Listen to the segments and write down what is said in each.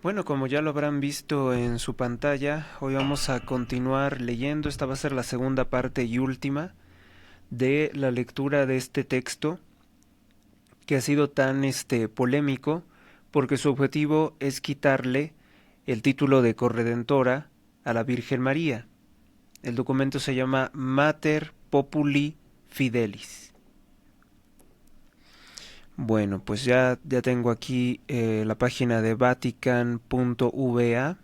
Bueno, como ya lo habrán visto en su pantalla, hoy vamos a continuar leyendo. Esta va a ser la segunda parte y última de la lectura de este texto que ha sido tan polémico porque su objetivo es quitarle el título de corredentora a la Virgen María. El documento se llama Mater Populi Fidelis. Bueno, pues ya tengo aquí la página de vatican.va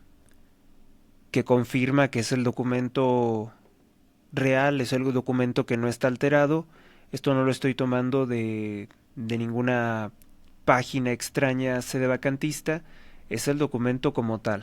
que confirma que es el documento real, es el documento que no está alterado. Esto no lo estoy tomando de ninguna página extraña sedevacantista, es el documento como tal.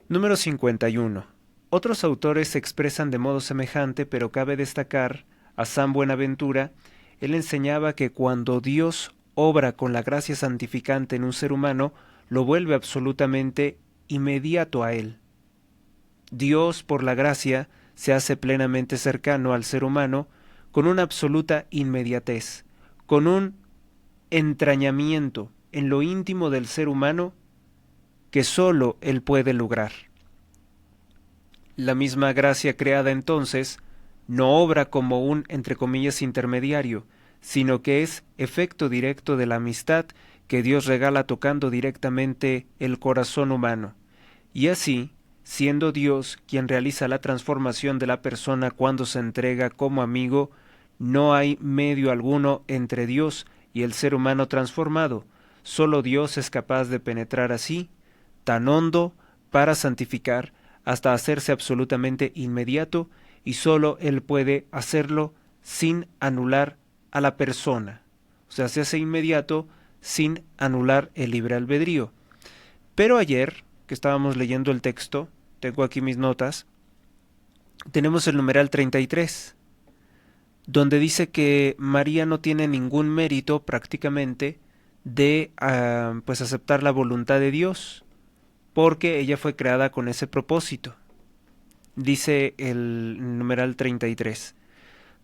Número 51. Otros autores se expresan de modo semejante, pero cabe destacar a San Buenaventura. Él enseñaba que cuando Dios obra con la gracia santificante en un ser humano, lo vuelve absolutamente inmediato a él. Dios, por la gracia, se hace plenamente cercano al ser humano con una absoluta inmediatez, con un entrañamiento en lo íntimo del ser humano que sólo él puede lograr. La misma gracia creada entonces no obra como un, entre comillas, intermediario, sino que es efecto directo de la amistad que Dios regala tocando directamente el corazón humano. Y así, siendo Dios quien realiza la transformación de la persona cuando se entrega como amigo, no hay medio alguno entre Dios y el ser humano transformado. Solo Dios es capaz de penetrar así, tan hondo, para santificar, hasta hacerse absolutamente inmediato, y solo Él puede hacerlo sin anular a la persona. O sea, se hace inmediato sin anular el libre albedrío. Pero ayer, que estábamos leyendo el texto, tengo aquí mis notas, tenemos el numeral 33, donde dice que María no tiene ningún mérito prácticamente de pues aceptar la voluntad de Dios, porque ella fue creada con ese propósito. Dice el numeral 33.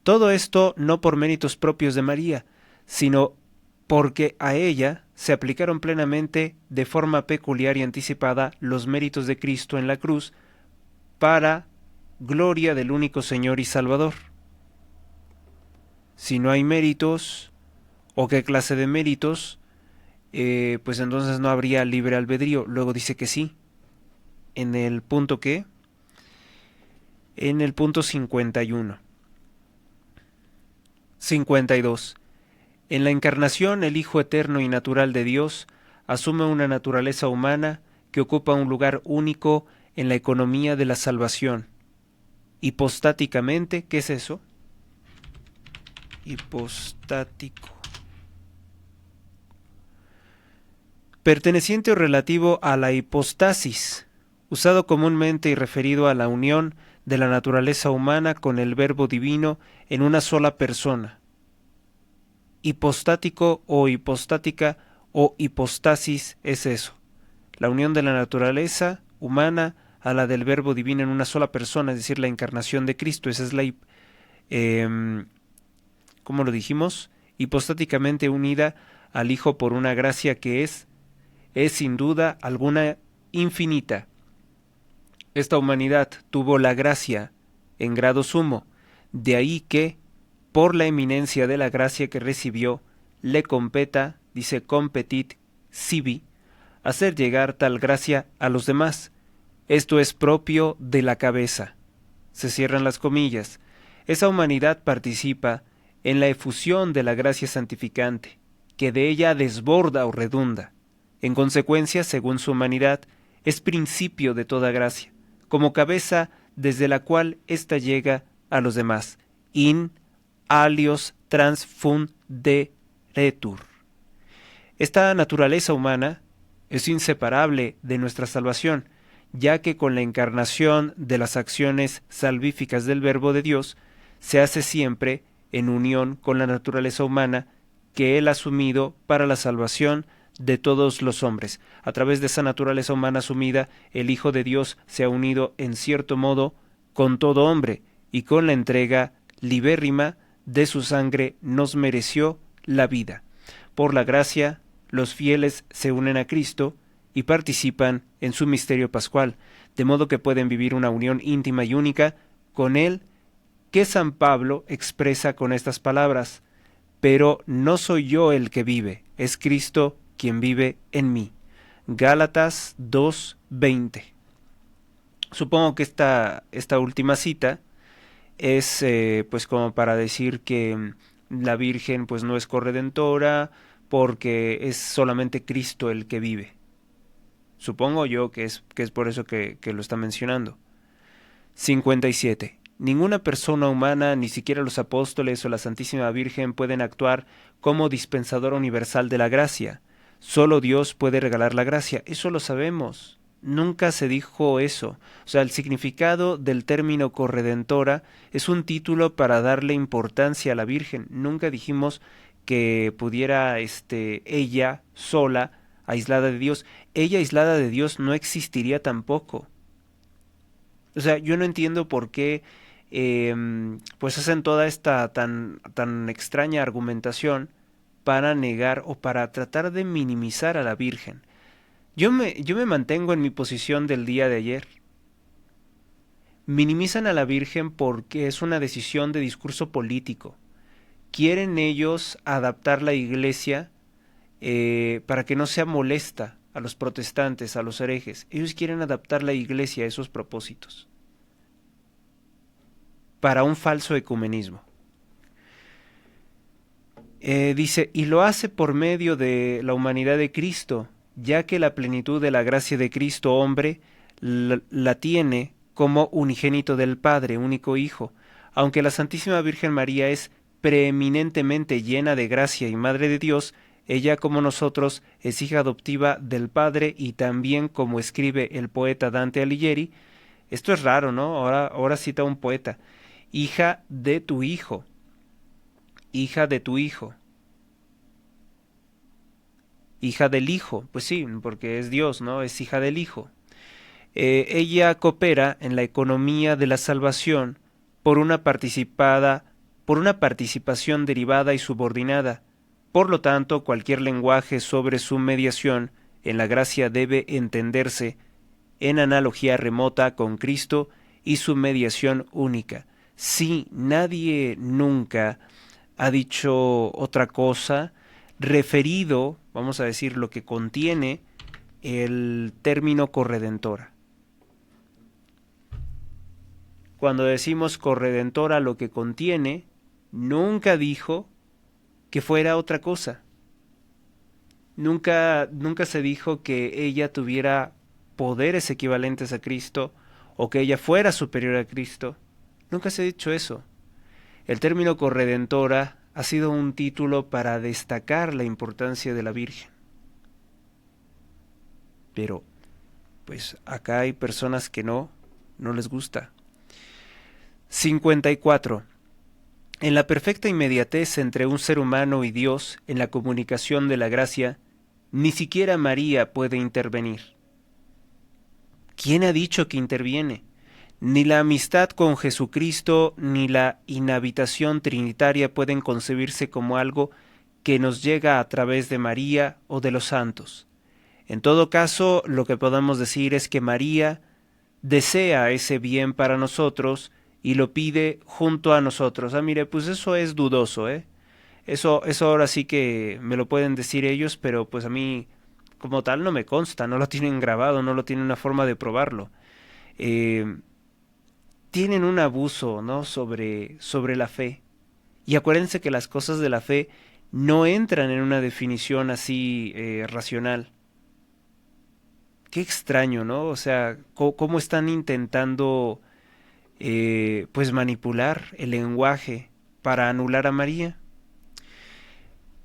Todo esto no por méritos propios de María, sino porque a ella se aplicaron plenamente de forma peculiar y anticipada los méritos de Cristo en la cruz para gloria del único Señor y Salvador. Si no hay méritos, o qué clase de méritos, pues entonces no habría libre albedrío. Luego dice que sí. ¿En el punto qué? En el punto 51. 52. En la encarnación, el Hijo eterno y natural de Dios asume una naturaleza humana que ocupa un lugar único en la economía de la salvación. Hipostáticamente, ¿qué es eso? Hipostático. Perteneciente o relativo a la hipostasis, usado comúnmente y referido a la unión de la naturaleza humana con el Verbo divino en una sola persona. Hipostático o hipostática o hipostasis es eso, la unión de la naturaleza humana a la del Verbo divino en una sola persona, es decir, la encarnación de Cristo. Esa es la, ¿cómo lo dijimos? Hipostáticamente unida al Hijo por una gracia que es sin duda alguna infinita. Esta humanidad tuvo la gracia en grado sumo, de ahí que, por la eminencia de la gracia que recibió, le competa, dice competit sibi, hacer llegar tal gracia a los demás. Esto es propio de la cabeza. Se cierran las comillas. Esa humanidad participa en la efusión de la gracia santificante, que de ella desborda o redunda. En consecuencia, según su humanidad, es principio de toda gracia, como cabeza desde la cual ésta llega a los demás. In alios transfunderetur. Esta naturaleza humana es inseparable de nuestra salvación, ya que con la encarnación de las acciones salvíficas del Verbo de Dios se hace siempre en unión con la naturaleza humana que Él ha asumido para la salvación de todos los hombres. A través de esa naturaleza humana asumida, el Hijo de Dios se ha unido en cierto modo con todo hombre, y con la entrega libérrima de su sangre nos mereció la vida. Por la gracia los fieles se unen a Cristo y participan en su misterio pascual, de modo que pueden vivir una unión íntima y única con Él, que San Pablo expresa con estas palabras: pero no soy yo el que vive, es Cristo quien vive en mí. Gálatas 2:20. Supongo que esta última cita es pues como para decir que la Virgen pues no es corredentora porque es solamente Cristo el que vive. Supongo yo que es por eso que lo está mencionando. 57. Ninguna persona humana, ni siquiera los apóstoles o la Santísima Virgen, pueden actuar como dispensador universal de la gracia. Solo Dios puede regalar la gracia. Eso lo sabemos. Nunca se dijo eso. O sea, el significado del término corredentora es un título para darle importancia a la Virgen. Nunca dijimos que pudiera ella sola, aislada de Dios. Ella aislada de Dios no existiría tampoco. O sea, yo no entiendo por qué pues hacen toda esta tan extraña argumentación para negar o para tratar de minimizar a la Virgen. Yo me mantengo en mi posición del día de ayer. Minimizan a la Virgen porque es una decisión de discurso político. Quieren ellos adaptar la Iglesia para que no sea molesta a los protestantes, a los herejes. Ellos quieren adaptar la Iglesia a esos propósitos, para un falso ecumenismo. Dice, y lo hace por medio de la humanidad de Cristo, ya que la plenitud de la gracia de Cristo hombre la tiene como unigénito del Padre, único Hijo. Aunque la Santísima Virgen María es preeminentemente llena de gracia y Madre de Dios, ella, como nosotros, es hija adoptiva del Padre, y también, como escribe el poeta Dante Alighieri, esto es raro, ¿no? Ahora cita un poeta: hija de tu Hijo, hija de tu Hijo, hija del Hijo, pues sí, porque es Dios, ¿no? Es hija del Hijo. Ella coopera en la economía de la salvación por una participación derivada y subordinada. Por lo tanto, cualquier lenguaje sobre su mediación en la gracia debe entenderse en analogía remota con Cristo y su mediación única. Sí, nadie nunca ha dicho otra cosa referido, vamos a decir, lo que contiene el término corredentora. Cuando decimos corredentora, lo que contiene, nunca dijo que fuera otra cosa. Nunca se dijo que ella tuviera poderes equivalentes a Cristo o que ella fuera superior a Cristo. Nunca se ha dicho eso. El término corredentora ha sido un título para destacar la importancia de la Virgen. Pero, pues acá hay personas que no les gusta. 54. En la perfecta inmediatez entre un ser humano y Dios, en la comunicación de la gracia, ni siquiera María puede intervenir. ¿Quién ha dicho que interviene? Ni la amistad con Jesucristo ni la inhabitación trinitaria pueden concebirse como algo que nos llega a través de María o de los santos. En todo caso, lo que podemos decir es que María desea ese bien para nosotros y lo pide junto a nosotros. Mire, pues eso es dudoso, ¿eh? Eso ahora sí que me lo pueden decir ellos, pero pues a mí como tal no me consta, no lo tienen grabado, no lo tienen una forma de probarlo. Tienen un abuso, ¿no?, sobre la fe. Y acuérdense que las cosas de la fe no entran en una definición así racional. Qué extraño, ¿no? O sea, cómo están intentando pues manipular el lenguaje para anular a María.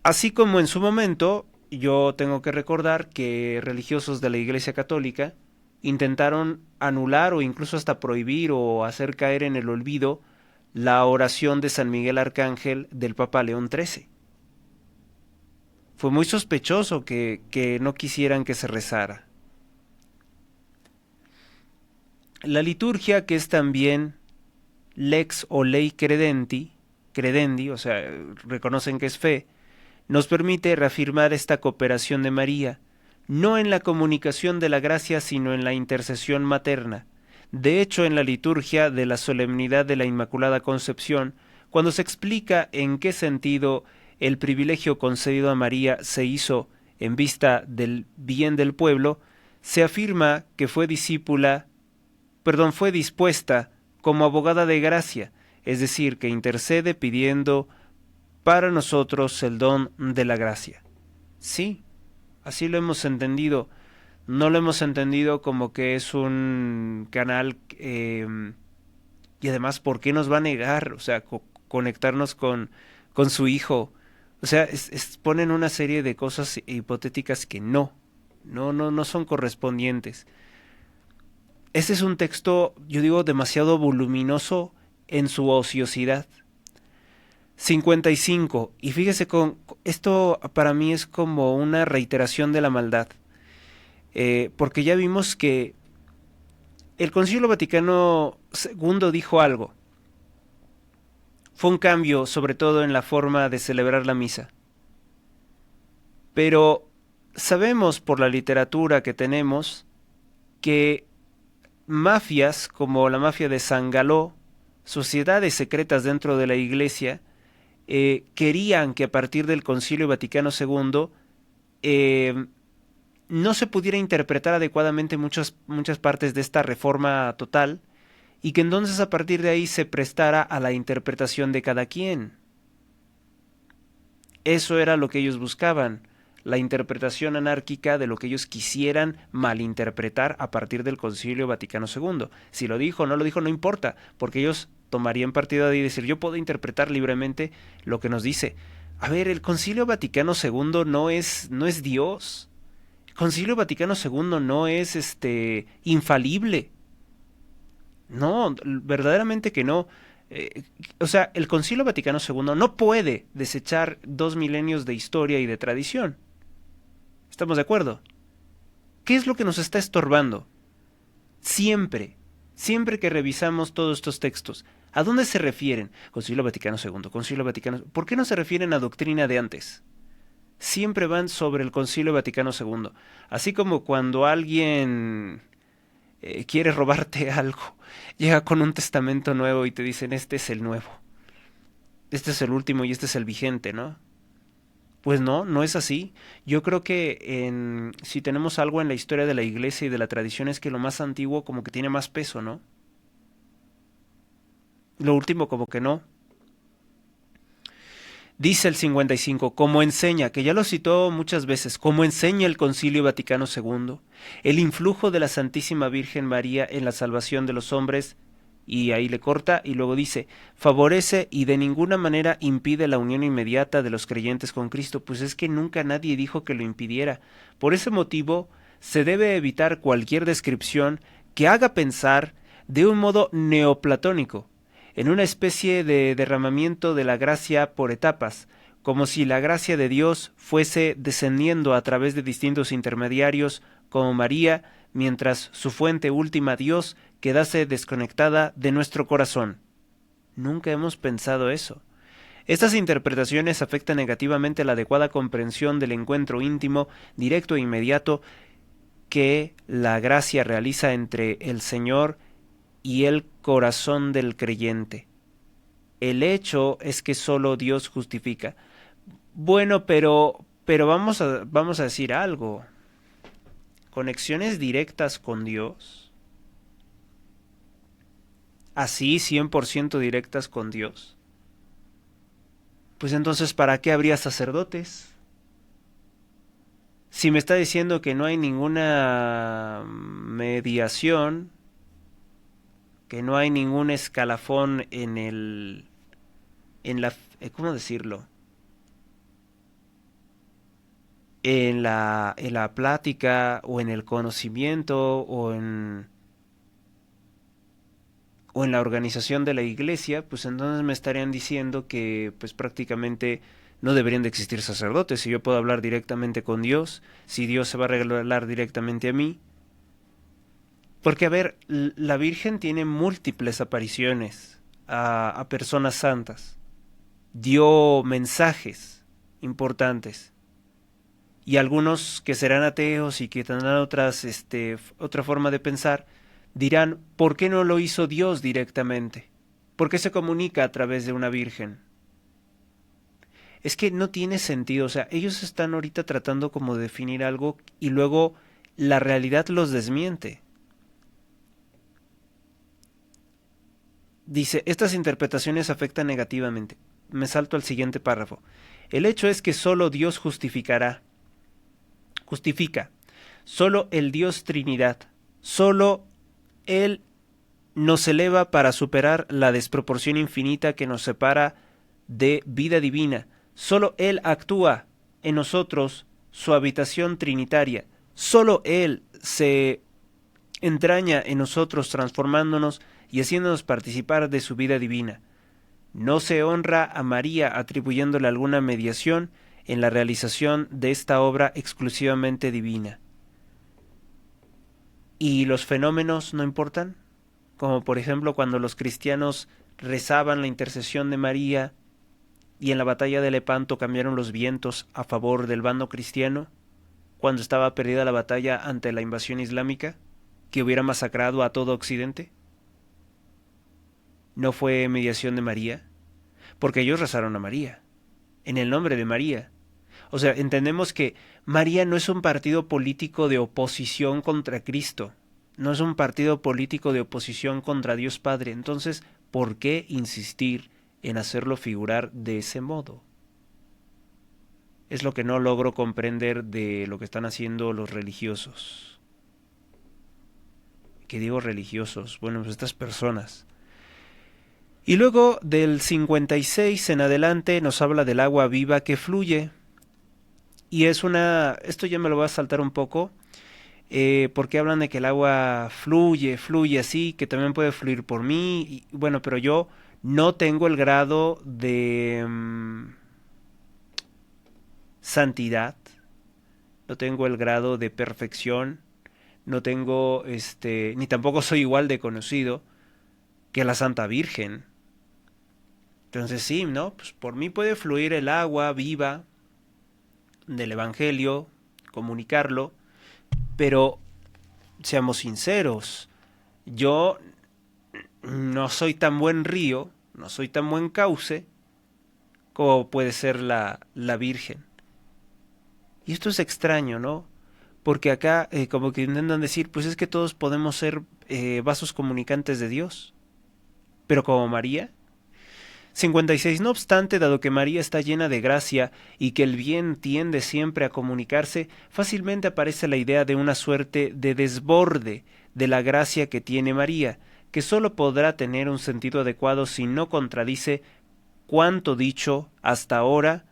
Así como en su momento, yo tengo que recordar que religiosos de la Iglesia Católica intentaron anular o incluso hasta prohibir o hacer caer en el olvido la oración de San Miguel Arcángel del Papa León XIII. Fue muy sospechoso que no quisieran que se rezara. La liturgia, que es también lex o ley credendi, o sea, reconocen que es fe, nos permite reafirmar esta cooperación de María, no en la comunicación de la gracia, sino en la intercesión materna. De hecho, en la liturgia de la solemnidad de la Inmaculada Concepción, cuando se explica en qué sentido el privilegio concedido a María se hizo en vista del bien del pueblo, se afirma que fue dispuesta como abogada de gracia, es decir, que intercede pidiendo para nosotros el don de la gracia. Sí, así lo hemos entendido. No lo hemos entendido como que es un canal y además, ¿por qué nos va a negar? O sea, conectarnos con su hijo. O sea, ponen una serie de cosas hipotéticas que no son correspondientes. Este es un texto, yo digo, demasiado voluminoso en su ociosidad. 55. Y fíjese, esto para mí es como una reiteración de la maldad. Porque ya vimos que el Concilio Vaticano II dijo algo. Fue un cambio, sobre todo en la forma de celebrar la misa. Pero sabemos por la literatura que tenemos que mafias como la mafia de San Galó, sociedades secretas dentro de la Iglesia, querían que a partir del Concilio Vaticano II no se pudiera interpretar adecuadamente muchas partes de esta reforma total, y que entonces a partir de ahí se prestara a la interpretación de cada quien. Eso era lo que ellos buscaban, la interpretación anárquica de lo que ellos quisieran malinterpretar a partir del Concilio Vaticano II. Si lo dijo o no lo dijo, no importa, porque ellos tomarían partido de ahí y decir, yo puedo interpretar libremente lo que nos dice. A ver, el Concilio Vaticano II no es Dios. El Concilio Vaticano II no es infalible. No, verdaderamente que no. O sea, el Concilio Vaticano II no puede desechar 2 milenios de historia y de tradición. ¿Estamos de acuerdo? ¿Qué es lo que nos está estorbando? Siempre que revisamos todos estos textos, ¿a dónde se refieren? Concilio Vaticano II, Concilio Vaticano... ¿Por qué no se refieren a doctrina de antes? Siempre van sobre el Concilio Vaticano II. Así como cuando alguien quiere robarte algo, llega con un testamento nuevo y te dicen, este es el nuevo, este es el último y este es el vigente, ¿no? Pues no es así. Yo creo que si tenemos algo en la historia de la Iglesia y de la tradición es que lo más antiguo como que tiene más peso, ¿no? Lo último como que no. Dice el 55, como enseña, que ya lo citó muchas veces, como enseña el Concilio Vaticano II, el influjo de la Santísima Virgen María en la salvación de los hombres, y ahí le corta y luego dice, favorece y de ninguna manera impide la unión inmediata de los creyentes con Cristo. Pues es que nunca nadie dijo que lo impidiera. Por ese motivo, se debe evitar cualquier descripción que haga pensar de un modo neoplatónico, en una especie de derramamiento de la gracia por etapas, como si la gracia de Dios fuese descendiendo a través de distintos intermediarios, como María, mientras su fuente última, Dios, quedase desconectada de nuestro corazón. Nunca hemos pensado eso. Estas interpretaciones afectan negativamente la adecuada comprensión del encuentro íntimo, directo e inmediato que la gracia realiza entre el Señor y el corazón del creyente. El hecho es que solo Dios justifica. Bueno, pero vamos a decir algo. Conexiones directas con Dios. Así, 100% directas con Dios. Pues entonces, ¿para qué habría sacerdotes? Si me está diciendo que no hay ninguna mediación, que no hay ningún escalafón en la, ¿cómo decirlo? En la plática o en el conocimiento o en la organización de la iglesia, pues entonces me estarían diciendo que pues prácticamente no deberían de existir sacerdotes. Si yo puedo hablar directamente con Dios, si Dios se va a revelar directamente a mí. Porque, a ver, la Virgen tiene múltiples apariciones a personas santas. Dio mensajes importantes. Y algunos que serán ateos y que tendrán otra forma de pensar, dirán, ¿por qué no lo hizo Dios directamente? ¿Por qué se comunica a través de una virgen? Es que no tiene sentido, o sea, ellos están ahorita tratando como de definir algo y luego la realidad los desmiente. Dice, estas interpretaciones afectan negativamente. Me salto al siguiente párrafo. El hecho es que solo Dios justifica, solo el Dios Trinidad, solo Él nos eleva para superar la desproporción infinita que nos separa de vida divina. Solo Él actúa en nosotros su habitación trinitaria. Solo Él se entraña en nosotros transformándonos y haciéndonos participar de su vida divina. No se honra a María atribuyéndole alguna mediación en la realización de esta obra exclusivamente divina. ¿Y los fenómenos no importan? Como por ejemplo cuando los cristianos rezaban la intercesión de María y en la batalla de Lepanto cambiaron los vientos a favor del bando cristiano, cuando estaba perdida la batalla ante la invasión islámica, que hubiera masacrado a todo Occidente. ¿No fue mediación de María? Porque ellos rezaron a María, en el nombre de María. O sea, entendemos que María no es un partido político de oposición contra Cristo, no es un partido político de oposición contra Dios Padre. Entonces, ¿por qué insistir en hacerlo figurar de ese modo? Es lo que no logro comprender de lo que están haciendo los religiosos. ¿Qué digo religiosos? Bueno, pues estas personas. Y luego del 56 en adelante nos habla del agua viva que fluye. Y es esto ya me lo voy a saltar un poco, porque hablan de que el agua fluye así, que también puede fluir por mí. Y, bueno, pero yo no tengo el grado de santidad, no tengo el grado de perfección, no tengo, ni tampoco soy igual de conocido que la Santa Virgen. Entonces sí, ¿no? Pues por mí puede fluir el agua viva del Evangelio, comunicarlo, pero seamos sinceros, yo no soy tan buen río, no soy tan buen cauce como puede ser la Virgen. Y esto es extraño, ¿no? Porque acá como que intentan decir, pues es que todos podemos ser vasos comunicantes de Dios, pero como María. 56. No obstante, dado que María está llena de gracia y que el bien tiende siempre a comunicarse, fácilmente aparece la idea de una suerte de desborde de la gracia que tiene María, que sólo podrá tener un sentido adecuado si no contradice cuanto dicho hasta ahora,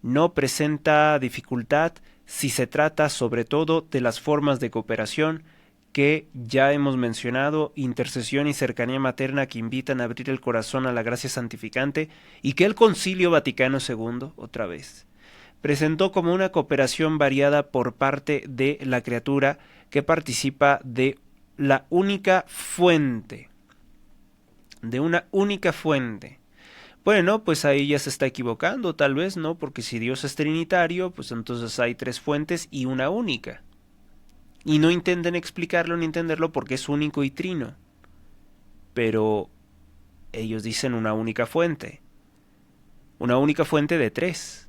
no presenta dificultad si se trata sobre todo de las formas de cooperación que ya hemos mencionado, intercesión y cercanía materna que invitan a abrir el corazón a la gracia santificante, y que el Concilio Vaticano II, otra vez, presentó como una cooperación variada por parte de la criatura que participa de la única fuente, de una única fuente. Bueno, pues ahí ya se está equivocando, tal vez, ¿no? Porque si Dios es trinitario, pues entonces hay tres fuentes y una única. Y no intenten explicarlo ni entenderlo porque es único y trino. Pero ellos dicen una única fuente de tres.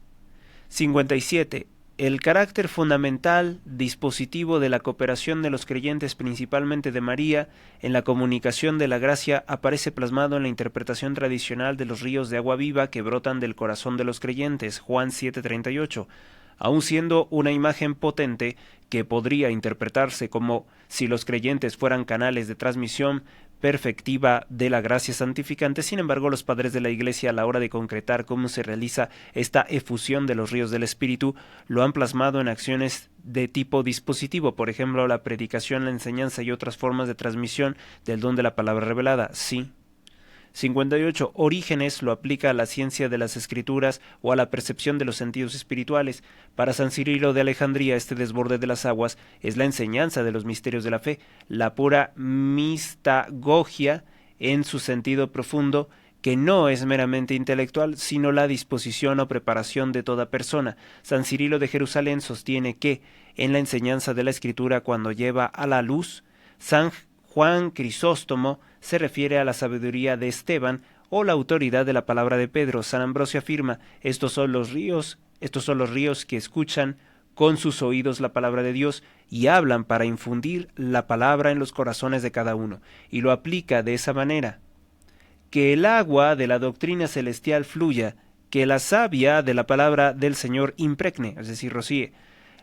57. El carácter fundamental, dispositivo de la cooperación de los creyentes, principalmente de María, en la comunicación de la gracia, aparece plasmado en la interpretación tradicional de los ríos de agua viva que brotan del corazón de los creyentes, Juan 7:38, aun siendo una imagen potente que podría interpretarse como si los creyentes fueran canales de transmisión perfectiva de la gracia santificante. Sin embargo, los padres de la Iglesia, a la hora de concretar cómo se realiza esta efusión de los ríos del Espíritu, lo han plasmado en acciones de tipo dispositivo, por ejemplo, la predicación, la enseñanza y otras formas de transmisión del don de la palabra revelada. Sí. 58. Orígenes lo aplica a la ciencia de las escrituras o a la percepción de los sentidos espirituales. Para San Cirilo de Alejandría, este desborde de las aguas es la enseñanza de los misterios de la fe, la pura mistagogia en su sentido profundo, que no es meramente intelectual, sino la disposición o preparación de toda persona. San Cirilo de Jerusalén sostiene que, en la enseñanza de la Escritura cuando lleva a la luz, San Juan Crisóstomo se refiere a la sabiduría de Esteban o la autoridad de la palabra de Pedro. San Ambrosio afirma, estos son los ríos que escuchan con sus oídos la palabra de Dios y hablan para infundir la palabra en los corazones de cada uno, y lo aplica de esa manera: que el agua de la doctrina celestial fluya, que la savia de la palabra del Señor impregne, es decir, rocíe,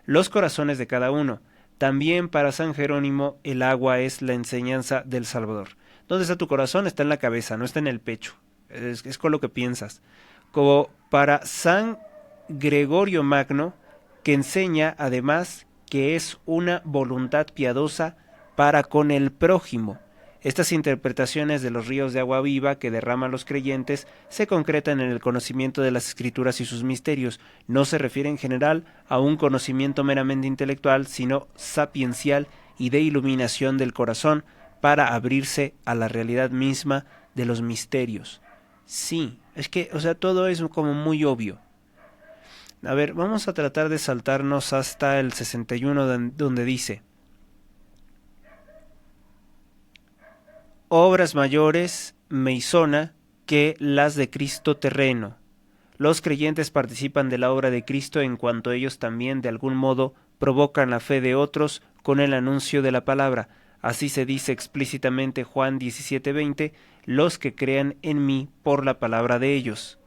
los corazones de cada uno. También para San Jerónimo el agua es la enseñanza del Salvador. ¿Dónde está tu corazón? Está en la cabeza, no está en el pecho. Es con lo que piensas. Como para San Gregorio Magno, que enseña además que es una voluntad piadosa para con el prójimo. Estas interpretaciones de los ríos de agua viva que derraman los creyentes se concretan en el conocimiento de las Escrituras y sus misterios. No se refiere en general a un conocimiento meramente intelectual, sino sapiencial y de iluminación del corazón para abrirse a la realidad misma de los misterios. Sí, es que, todo es como muy obvio. A ver, vamos a tratar de saltarnos hasta el 61 donde dice: obras mayores me hizona que las de Cristo terreno. Los creyentes participan de la obra de Cristo en cuanto ellos también de algún modo provocan la fe de otros con el anuncio de la palabra. Así se dice explícitamente Juan 17:20, los que crean en mí por la palabra de ellos.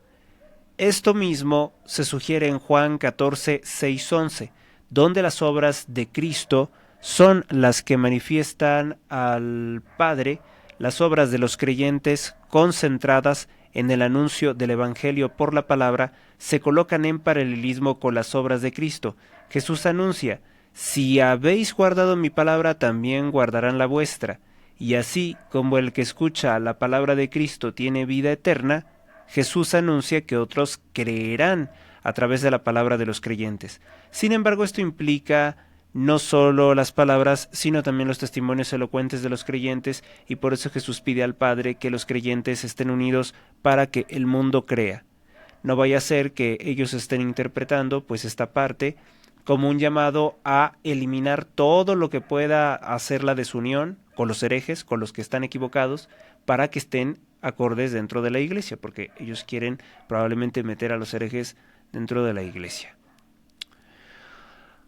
Esto mismo se sugiere en Juan 14:6-11, donde las obras de Cristo son las que manifiestan al Padre. Las obras de los creyentes, concentradas en el anuncio del Evangelio por la palabra, se colocan en paralelismo con las obras de Cristo. Jesús anuncia: si habéis guardado mi palabra, también guardarán la vuestra. Y así como el que escucha la palabra de Cristo tiene vida eterna, Jesús anuncia que otros creerán a través de la palabra de los creyentes. Sin embargo, esto implica no solo las palabras, sino también los testimonios elocuentes de los creyentes, y por eso Jesús pide al Padre que los creyentes estén unidos para que el mundo crea. No vaya a ser que ellos estén interpretando pues esta parte como un llamado a eliminar todo lo que pueda hacer la desunión con los herejes, con los que están equivocados, para que estén acordes dentro de la iglesia, porque ellos quieren probablemente meter a los herejes dentro de la iglesia.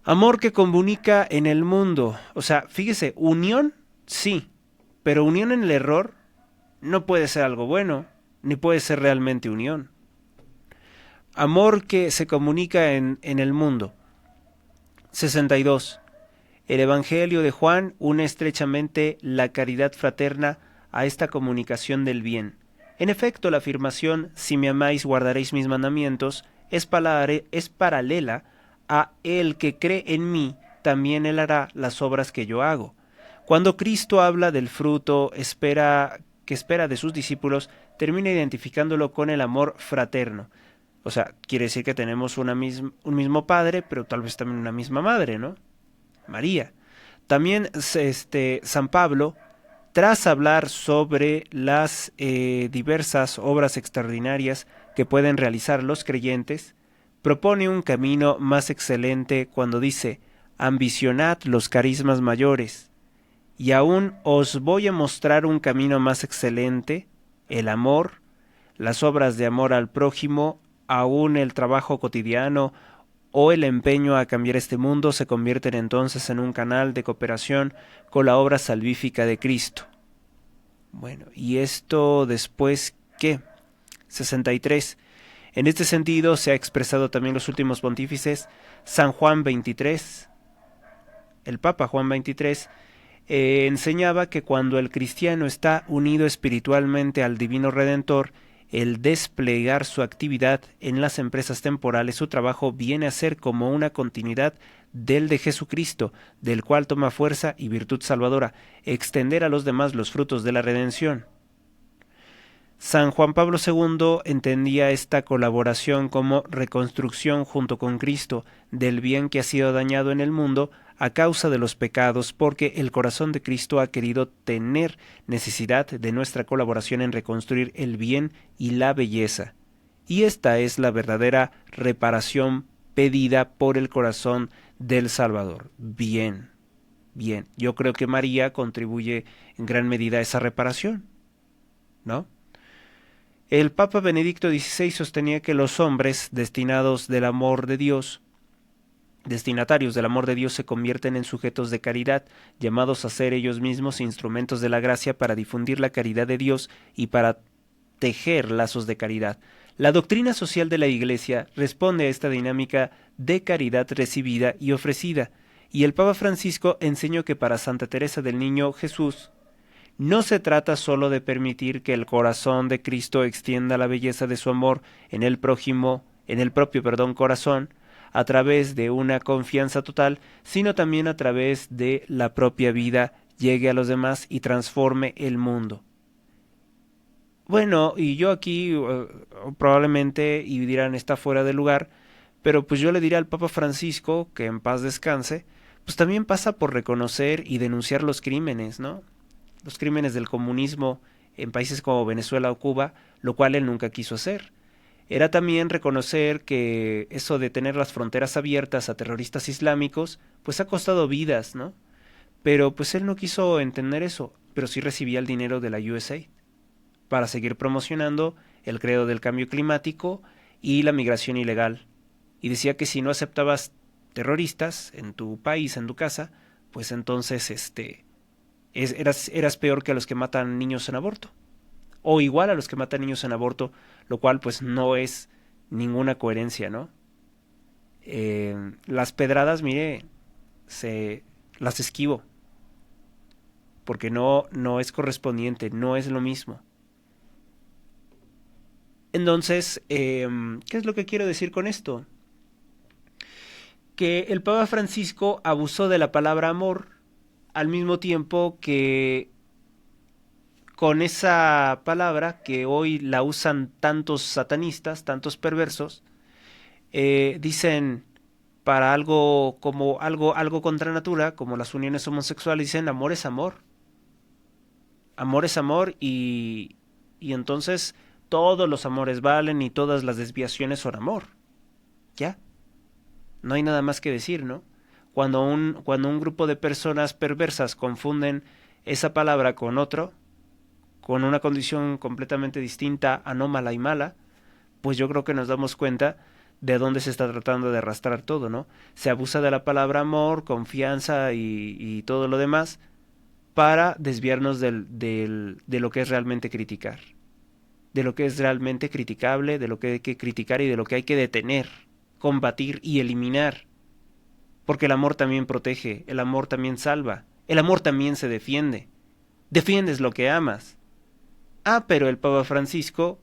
Amor que comunica en el mundo. Fíjese, unión, sí, pero unión en el error no puede ser algo bueno, ni puede ser realmente unión. Amor que se comunica en el mundo. 62. El Evangelio de Juan une estrechamente la caridad fraterna a esta comunicación del bien. En efecto, la afirmación, si me amáis guardaréis mis mandamientos, es paralela a el que cree en mí, también él hará las obras que yo hago. Cuando Cristo habla del fruto que espera de sus discípulos, termina identificándolo con el amor fraterno. Quiere decir que tenemos un mismo padre, pero tal vez también una misma madre, ¿no? María. También San Pablo, tras hablar sobre las diversas obras extraordinarias que pueden realizar los creyentes, propone un camino más excelente cuando dice: ambicionad los carismas mayores, y aún os voy a mostrar un camino más excelente, el amor, las obras de amor al prójimo, aún el trabajo cotidiano o el empeño a cambiar este mundo se convierten entonces en un canal de cooperación con la obra salvífica de Cristo. Bueno, ¿y esto después qué? 63. En este sentido se ha expresado también los últimos pontífices. San Juan XXIII, el Papa Juan XXIII, enseñaba que cuando el cristiano está unido espiritualmente al Divino Redentor, el desplegar su actividad en las empresas temporales, su trabajo viene a ser como una continuidad del de Jesucristo, del cual toma fuerza y virtud salvadora, extender a los demás los frutos de la redención. San Juan Pablo II entendía esta colaboración como reconstrucción junto con Cristo del bien que ha sido dañado en el mundo a causa de los pecados, porque el corazón de Cristo ha querido tener necesidad de nuestra colaboración en reconstruir el bien y la belleza. Y esta es la verdadera reparación pedida por el corazón del Salvador. Bien, bien. Yo creo que María contribuye en gran medida a esa reparación, ¿no? El Papa Benedicto XVI sostenía que los hombres destinatarios del amor de Dios se convierten en sujetos de caridad, llamados a ser ellos mismos instrumentos de la gracia para difundir la caridad de Dios y para tejer lazos de caridad. La doctrina social de la Iglesia responde a esta dinámica de caridad recibida y ofrecida, y el Papa Francisco enseñó que para Santa Teresa del Niño Jesús no se trata sólo de permitir que el corazón de Cristo extienda la belleza de su amor en el propio corazón, a través de una confianza total, sino también a través de la propia vida llegue a los demás y transforme el mundo. Bueno, y yo aquí probablemente, y dirán, está fuera de lugar, pero pues yo le diré al Papa Francisco, que en paz descanse, pues también pasa por reconocer y denunciar los crímenes, ¿no? Los crímenes del comunismo en países como Venezuela o Cuba, lo cual él nunca quiso hacer. Era también reconocer que eso de tener las fronteras abiertas a terroristas islámicos, pues ha costado vidas, ¿no? Pero pues él no quiso entender eso, pero sí recibía el dinero de la USAID para seguir promocionando el credo del cambio climático y la migración ilegal. Y decía que si no aceptabas terroristas en tu país, en tu casa, pues entonces eras peor que a los que matan niños en aborto. O igual a los que matan niños en aborto, lo cual pues no es ninguna coherencia, ¿no? Las pedradas, mire, las esquivo, porque no es correspondiente, no es lo mismo. Entonces, ¿qué es lo que quiero decir con esto? Que el Papa Francisco abusó de la palabra amor al mismo tiempo que con esa palabra que hoy la usan tantos satanistas, tantos perversos, dicen para algo como algo contra natura, como las uniones homosexuales, dicen amor es amor. Amor es amor y entonces todos los amores valen y todas las desviaciones son amor. ¿Ya? No hay nada más que decir, ¿no? Cuando un grupo de personas perversas confunden esa palabra con otro, con una condición completamente distinta, anómala y mala, pues yo creo que nos damos cuenta de dónde se está tratando de arrastrar todo, ¿no? Se abusa de la palabra amor, confianza y todo lo demás para desviarnos de lo que es realmente criticar, de lo que es realmente criticable, de lo que hay que criticar y de lo que hay que detener, combatir y eliminar. Porque el amor también protege, el amor también salva, el amor también se defiende. Defiendes lo que amas. Ah, pero el Papa Francisco,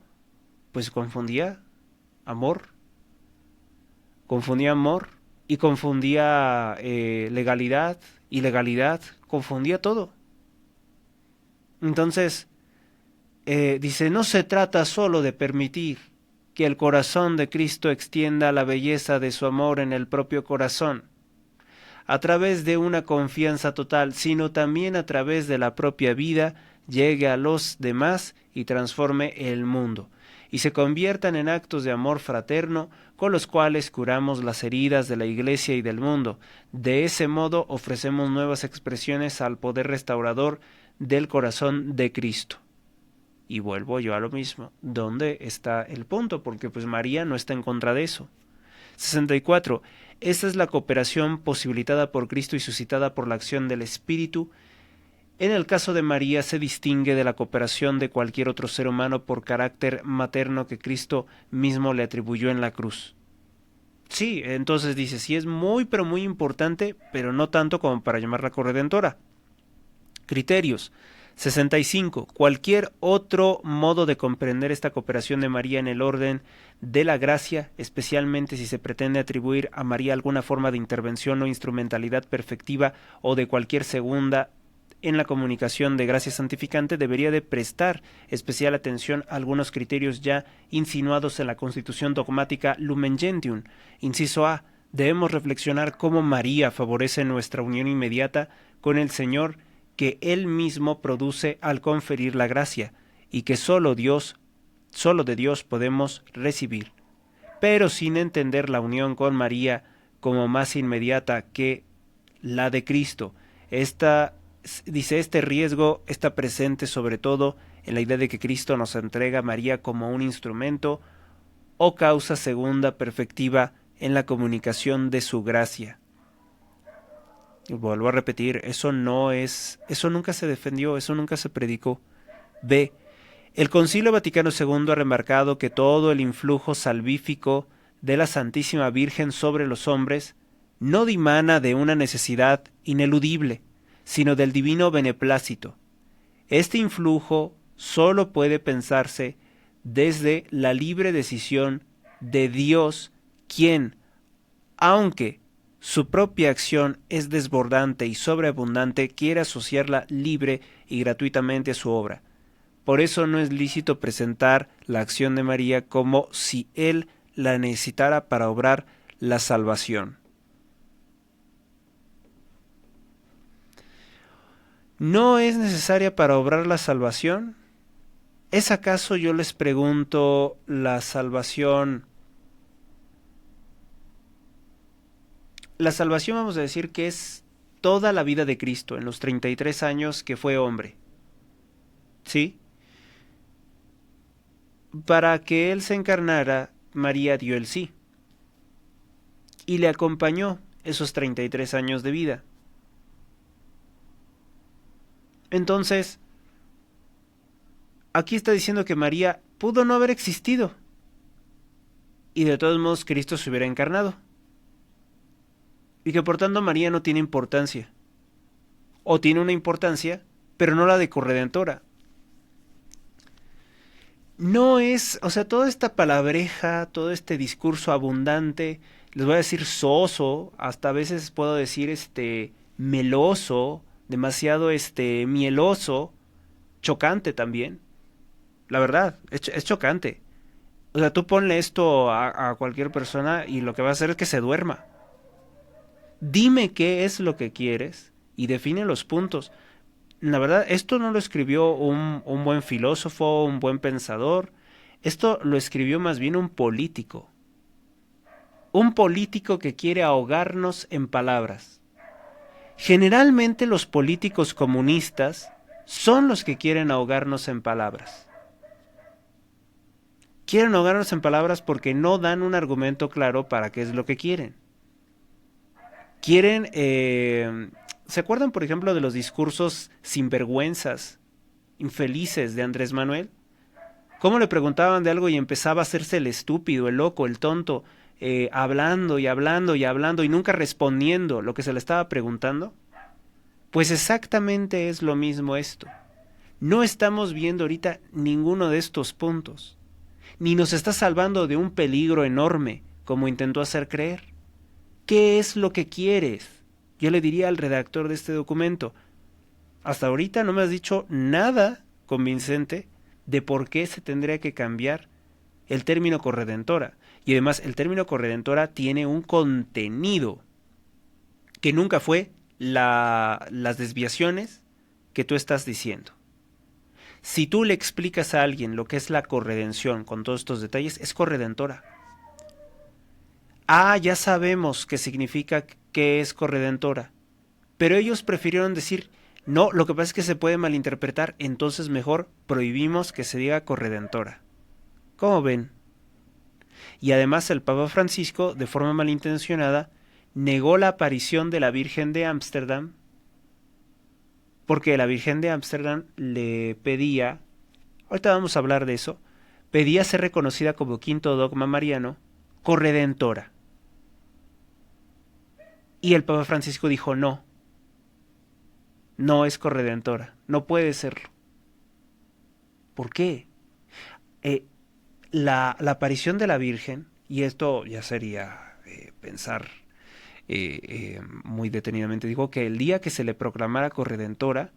pues confundía amor y confundía legalidad, ilegalidad, confundía todo. Entonces, dice, no se trata solo de permitir que el corazón de Cristo extienda la belleza de su amor en el propio corazón, a través de una confianza total, sino también a través de la propia vida, llegue a los demás y transforme el mundo, y se conviertan en actos de amor fraterno con los cuales curamos las heridas de la Iglesia y del mundo. De ese modo ofrecemos nuevas expresiones al poder restaurador del corazón de Cristo. Y vuelvo yo a lo mismo. ¿Dónde está el punto? Porque pues María no está en contra de eso. 64. Esta es la cooperación posibilitada por Cristo y suscitada por la acción del Espíritu. En el caso de María se distingue de la cooperación de cualquier otro ser humano por carácter materno que Cristo mismo le atribuyó en la cruz. Sí, entonces dice, sí es muy pero muy importante, pero no tanto como para llamarla corredentora. Criterios. 65. Cualquier otro modo de comprender esta cooperación de María en el orden de la gracia, especialmente si se pretende atribuir a María alguna forma de intervención o instrumentalidad perfectiva o de cualquier segunda en la comunicación de gracia santificante, debería de prestar especial atención a algunos criterios ya insinuados en la Constitución dogmática Lumen Gentium. Inciso A. Debemos reflexionar cómo María favorece nuestra unión inmediata con el Señor que Él mismo produce al conferir la gracia, y que solo de Dios podemos recibir, pero sin entender la unión con María como más inmediata que la de Cristo. Este riesgo está presente sobre todo en la idea de que Cristo nos entrega a María como un instrumento o causa segunda perfectiva en la comunicación de su gracia. Y vuelvo a repetir, eso nunca se defendió, eso nunca se predicó. B. El Concilio Vaticano II ha remarcado que todo el influjo salvífico de la Santísima Virgen sobre los hombres no dimana de una necesidad ineludible, sino del divino beneplácito. Este influjo sólo puede pensarse desde la libre decisión de Dios, quien, aunque su propia acción es desbordante y sobreabundante, quiere asociarla libre y gratuitamente a su obra. Por eso no es lícito presentar la acción de María como si Él la necesitara para obrar la salvación. ¿No es necesaria para obrar la salvación? ¿Es acaso, yo les pregunto, la salvación? La salvación, vamos a decir que es toda la vida de Cristo en los 33 años que fue hombre. ¿Sí? Para que Él se encarnara, María dio el sí. Y le acompañó esos 33 años de vida. Entonces, aquí está diciendo que María pudo no haber existido. Y de todos modos Cristo se hubiera encarnado. Y que por tanto María no tiene importancia. O tiene una importancia, pero no la de corredentora. No es, o sea, toda esta palabreja, todo este discurso abundante, les voy a decir soso, hasta a veces puedo decir meloso, demasiado mieloso, chocante también. La verdad, es chocante. O sea, tú ponle esto a cualquier persona y lo que va a hacer es que se duerma. Dime qué es lo que quieres y define los puntos. La verdad, esto no lo escribió un buen filósofo, un buen pensador. Esto lo escribió más bien un político. Un político que quiere ahogarnos en palabras. Generalmente los políticos comunistas son los que quieren ahogarnos en palabras. Quieren ahogarnos en palabras porque no dan un argumento claro para qué es lo que quieren. Quieren... ¿Se acuerdan, por ejemplo, de los discursos sinvergüenzas, infelices de Andrés Manuel? ¿Cómo le preguntaban de algo y empezaba a hacerse el estúpido, el loco, el tonto, hablando y hablando y hablando y nunca respondiendo lo que se le estaba preguntando? Pues exactamente es lo mismo esto. No estamos viendo ahorita ninguno de estos puntos, ni nos está salvando de un peligro enorme, como intentó hacer creer. ¿Qué es lo que quieres? Yo le diría al redactor de este documento, hasta ahorita no me has dicho nada convincente de por qué se tendría que cambiar el término corredentora. Y además el término corredentora tiene un contenido que nunca fue las desviaciones que tú estás diciendo. Si tú le explicas a alguien lo que es la corredención con todos estos detalles, es corredentora. Ah, ya sabemos qué significa que es corredentora. Pero ellos prefirieron decir, no, lo que pasa es que se puede malinterpretar, entonces mejor prohibimos que se diga corredentora. ¿Cómo ven? Y además el Papa Francisco, de forma malintencionada, negó la aparición de la Virgen de Ámsterdam, porque la Virgen de Ámsterdam le pedía, ahorita vamos a hablar de eso, pedía ser reconocida como quinto dogma mariano, corredentora. Y el Papa Francisco dijo no es corredentora, no puede serlo. ¿Por qué? La aparición de la Virgen, y esto ya sería pensar muy detenidamente, dijo que el día que se le proclamara corredentora,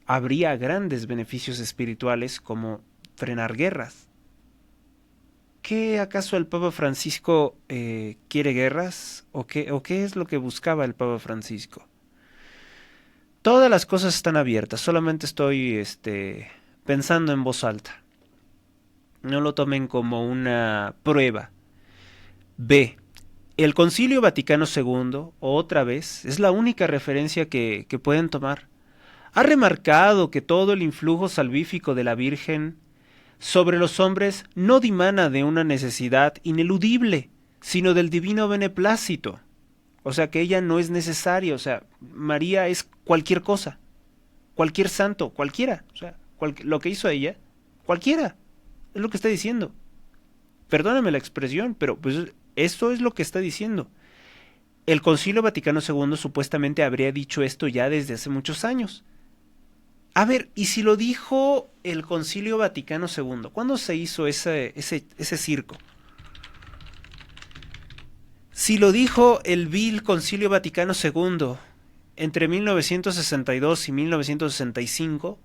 habría grandes beneficios espirituales como frenar guerras. qué acaso el Papa Francisco quiere guerras? O qué es lo que buscaba el Papa Francisco? Todas las cosas están abiertas, solamente estoy pensando en voz alta. No lo tomen como una prueba. B. El Concilio Vaticano II, otra vez, es la única referencia que pueden tomar. Ha remarcado que todo el influjo salvífico de la Virgen sobre los hombres no dimana de una necesidad ineludible, sino del divino beneplácito. O sea que ella no es necesaria, o sea, María es cualquier cosa, cualquier santo, cualquiera, o sea, lo que hizo ella, cualquiera, es lo que está diciendo. Perdóname la expresión, pero pues esto es lo que está diciendo. El Concilio Vaticano II supuestamente habría dicho esto ya desde hace muchos años. A ver, ¿y si lo dijo el Concilio Vaticano II? ¿Cuándo se hizo ese circo? Si lo dijo el vil Concilio Vaticano II entre 1962 y 1965,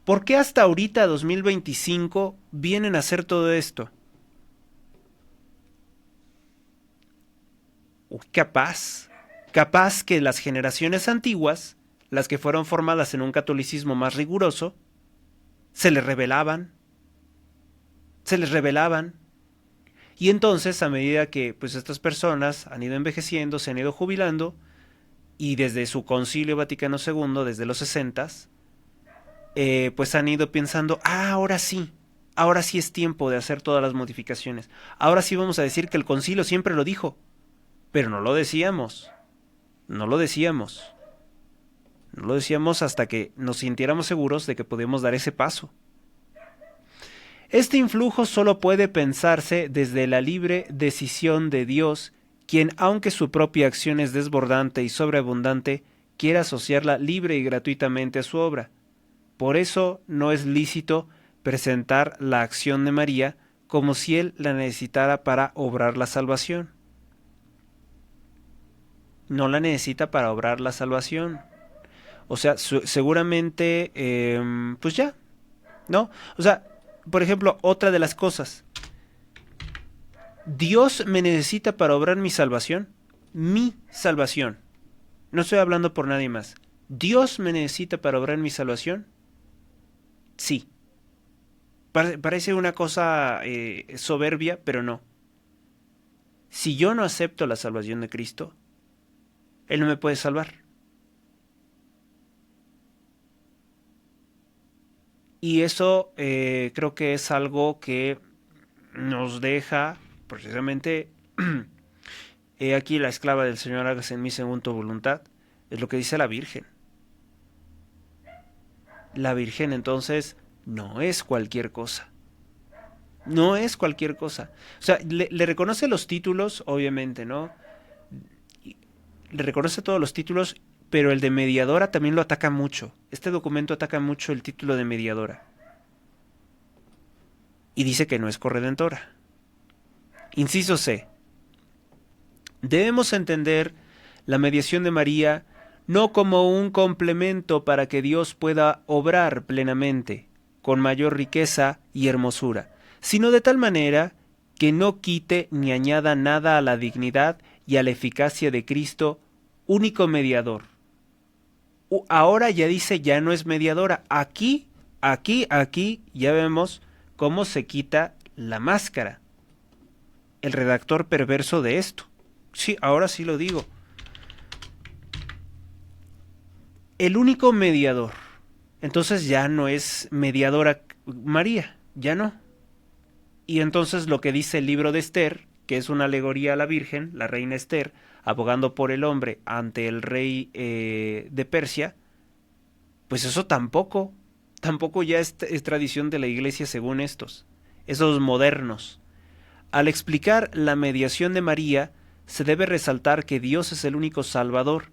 ¿por qué hasta ahorita, 2025, vienen a hacer todo esto? Capaz que las generaciones antiguas, las que fueron formadas en un catolicismo más riguroso, se les revelaban. Y entonces, a medida que pues estas personas han ido envejeciendo, se han ido jubilando, y desde su Concilio Vaticano II, desde los 60s, pues han ido pensando, ahora sí es tiempo de hacer todas las modificaciones. Ahora sí vamos a decir que el concilio siempre lo dijo, pero no lo decíamos hasta que nos sintiéramos seguros de que podíamos dar ese paso. Este influjo solo puede pensarse desde la libre decisión de Dios, quien, aunque su propia acción es desbordante y sobreabundante, quiere asociarla libre y gratuitamente a su obra. Por eso no es lícito presentar la acción de María como si él la necesitara para obrar la salvación. No la necesita para obrar la salvación. O sea, seguramente, pues ya, ¿no? O sea, por ejemplo, otra de las cosas. Dios me necesita para obrar mi salvación. Mi salvación. No estoy hablando por nadie más. ¿Dios me necesita para obrar mi salvación? Sí. Parece una cosa soberbia, pero no. Si yo no acepto la salvación de Cristo, Él no me puede salvar. Y eso creo que es algo que nos deja precisamente, he aquí la esclava del Señor, hágase en mí según tu voluntad. Es lo que dice la Virgen. La Virgen entonces no es cualquier cosa. No es cualquier cosa. O sea, le reconoce los títulos, obviamente, ¿no? Le reconoce todos los títulos, pero el de mediadora también lo ataca mucho. Este documento ataca mucho el título de mediadora. Y dice que no es corredentora. Inciso C. Debemos entender la mediación de María no como un complemento para que Dios pueda obrar plenamente, con mayor riqueza y hermosura, sino de tal manera que no quite ni añada nada a la dignidad y a la eficacia de Cristo, único mediador. Ahora ya dice, ya no es mediadora. Aquí ya vemos cómo se quita la máscara. El redactor perverso de esto. Sí, ahora sí lo digo. El único mediador. Entonces ya no es mediadora María, ya no. Y entonces lo que dice el libro de Esther, que es una alegoría a la Virgen, la reina Esther, abogando por el hombre ante el rey de Persia, pues eso tampoco ya es tradición de la Iglesia según esos modernos. Al explicar la mediación de María, se debe resaltar que Dios es el único Salvador,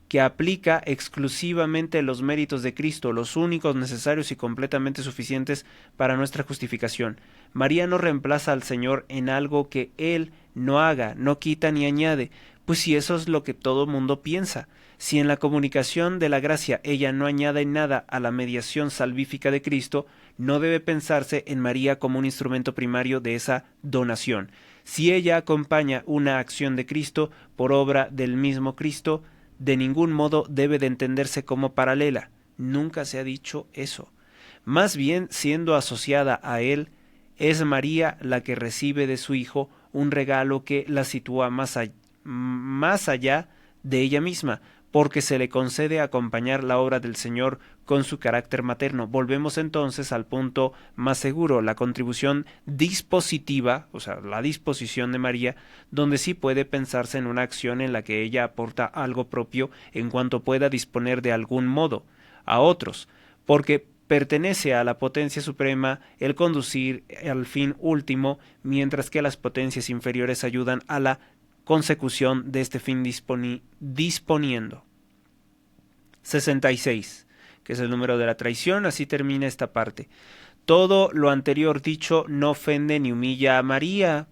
que aplica exclusivamente los méritos de Cristo, los únicos necesarios y completamente suficientes para nuestra justificación. María no reemplaza al Señor en algo que Él no haga, no quita ni añade, pues si eso es lo que todo mundo piensa. Si en la comunicación de la gracia ella no añade nada a la mediación salvífica de Cristo, no debe pensarse en María como un instrumento primario de esa donación. Si ella acompaña una acción de Cristo por obra del mismo Cristo, de ningún modo debe de entenderse como paralela. Nunca se ha dicho eso. Más bien, siendo asociada a él, es María la que recibe de su Hijo un regalo que la sitúa más allá de ella misma, porque se le concede acompañar la obra del Señor con su carácter materno. Volvemos entonces al punto más seguro, la contribución dispositiva, o sea, la disposición de María, donde sí puede pensarse en una acción en la que ella aporta algo propio en cuanto pueda disponer de algún modo a otros, porque pertenece a la potencia suprema el conducir al fin último, mientras que las potencias inferiores ayudan a la consecución de este fin disponiendo. 66, que es el número de la traición. Así termina esta parte. Todo lo anterior dicho no ofende ni humilla a María,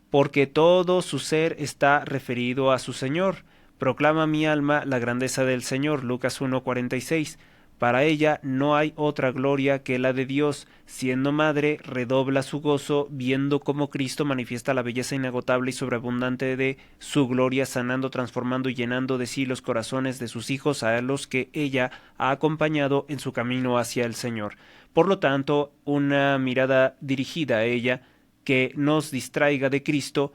porque todo su ser está referido a su Señor. Proclama mi alma la grandeza del Señor. Lucas 1:46. Para ella no hay otra gloria que la de Dios. Siendo madre, redobla su gozo, viendo cómo Cristo manifiesta la belleza inagotable y sobreabundante de su gloria, sanando, transformando y llenando de sí los corazones de sus hijos, a los que ella ha acompañado en su camino hacia el Señor. Por lo tanto, una mirada dirigida a ella, que nos distraiga de Cristo,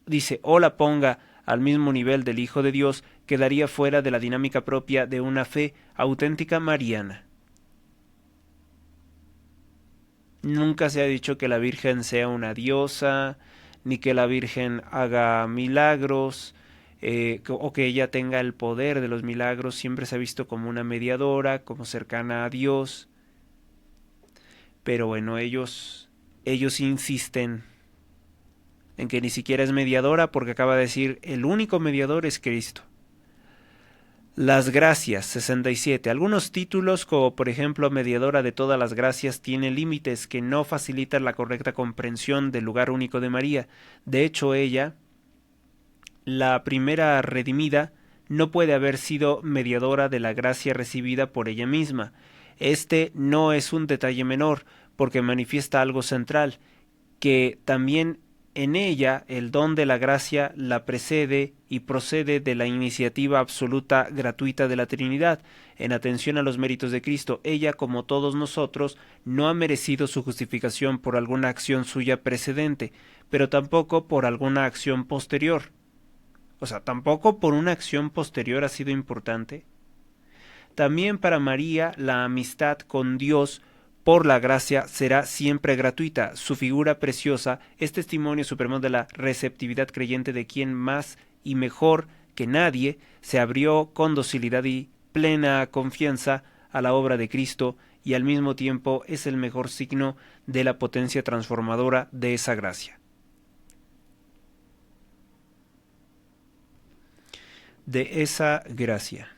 dice, o la ponga al mismo nivel del Hijo de Dios, quedaría fuera de la dinámica propia de una fe auténtica mariana. Nunca se ha dicho que la Virgen sea una diosa, ni que la Virgen haga milagros, o que ella tenga el poder de los milagros. Siempre se ha visto como una mediadora, como cercana a Dios. Pero bueno, ellos insisten en que ni siquiera es mediadora, porque acaba de decir el único mediador es Cristo. Las gracias, 67. Algunos títulos, como por ejemplo mediadora de todas las gracias, tienen límites que no facilitan la correcta comprensión del lugar único de María. De hecho, ella, la primera redimida, no puede haber sido mediadora de la gracia recibida por ella misma. Este no es un detalle menor, porque manifiesta algo central, que también en ella el don de la gracia la precede y procede de la iniciativa absoluta gratuita de la Trinidad. En atención a los méritos de Cristo, ella, como todos nosotros, no ha merecido su justificación por alguna acción suya precedente, pero tampoco por alguna acción posterior. O sea, tampoco por una acción posterior ha sido importante. También para María la amistad con Dios por la gracia será siempre gratuita. Su figura preciosa es testimonio supremo de la receptividad creyente de quien más y mejor que nadie se abrió con docilidad y plena confianza a la obra de Cristo, y al mismo tiempo es el mejor signo de la potencia transformadora de esa gracia. De esa gracia.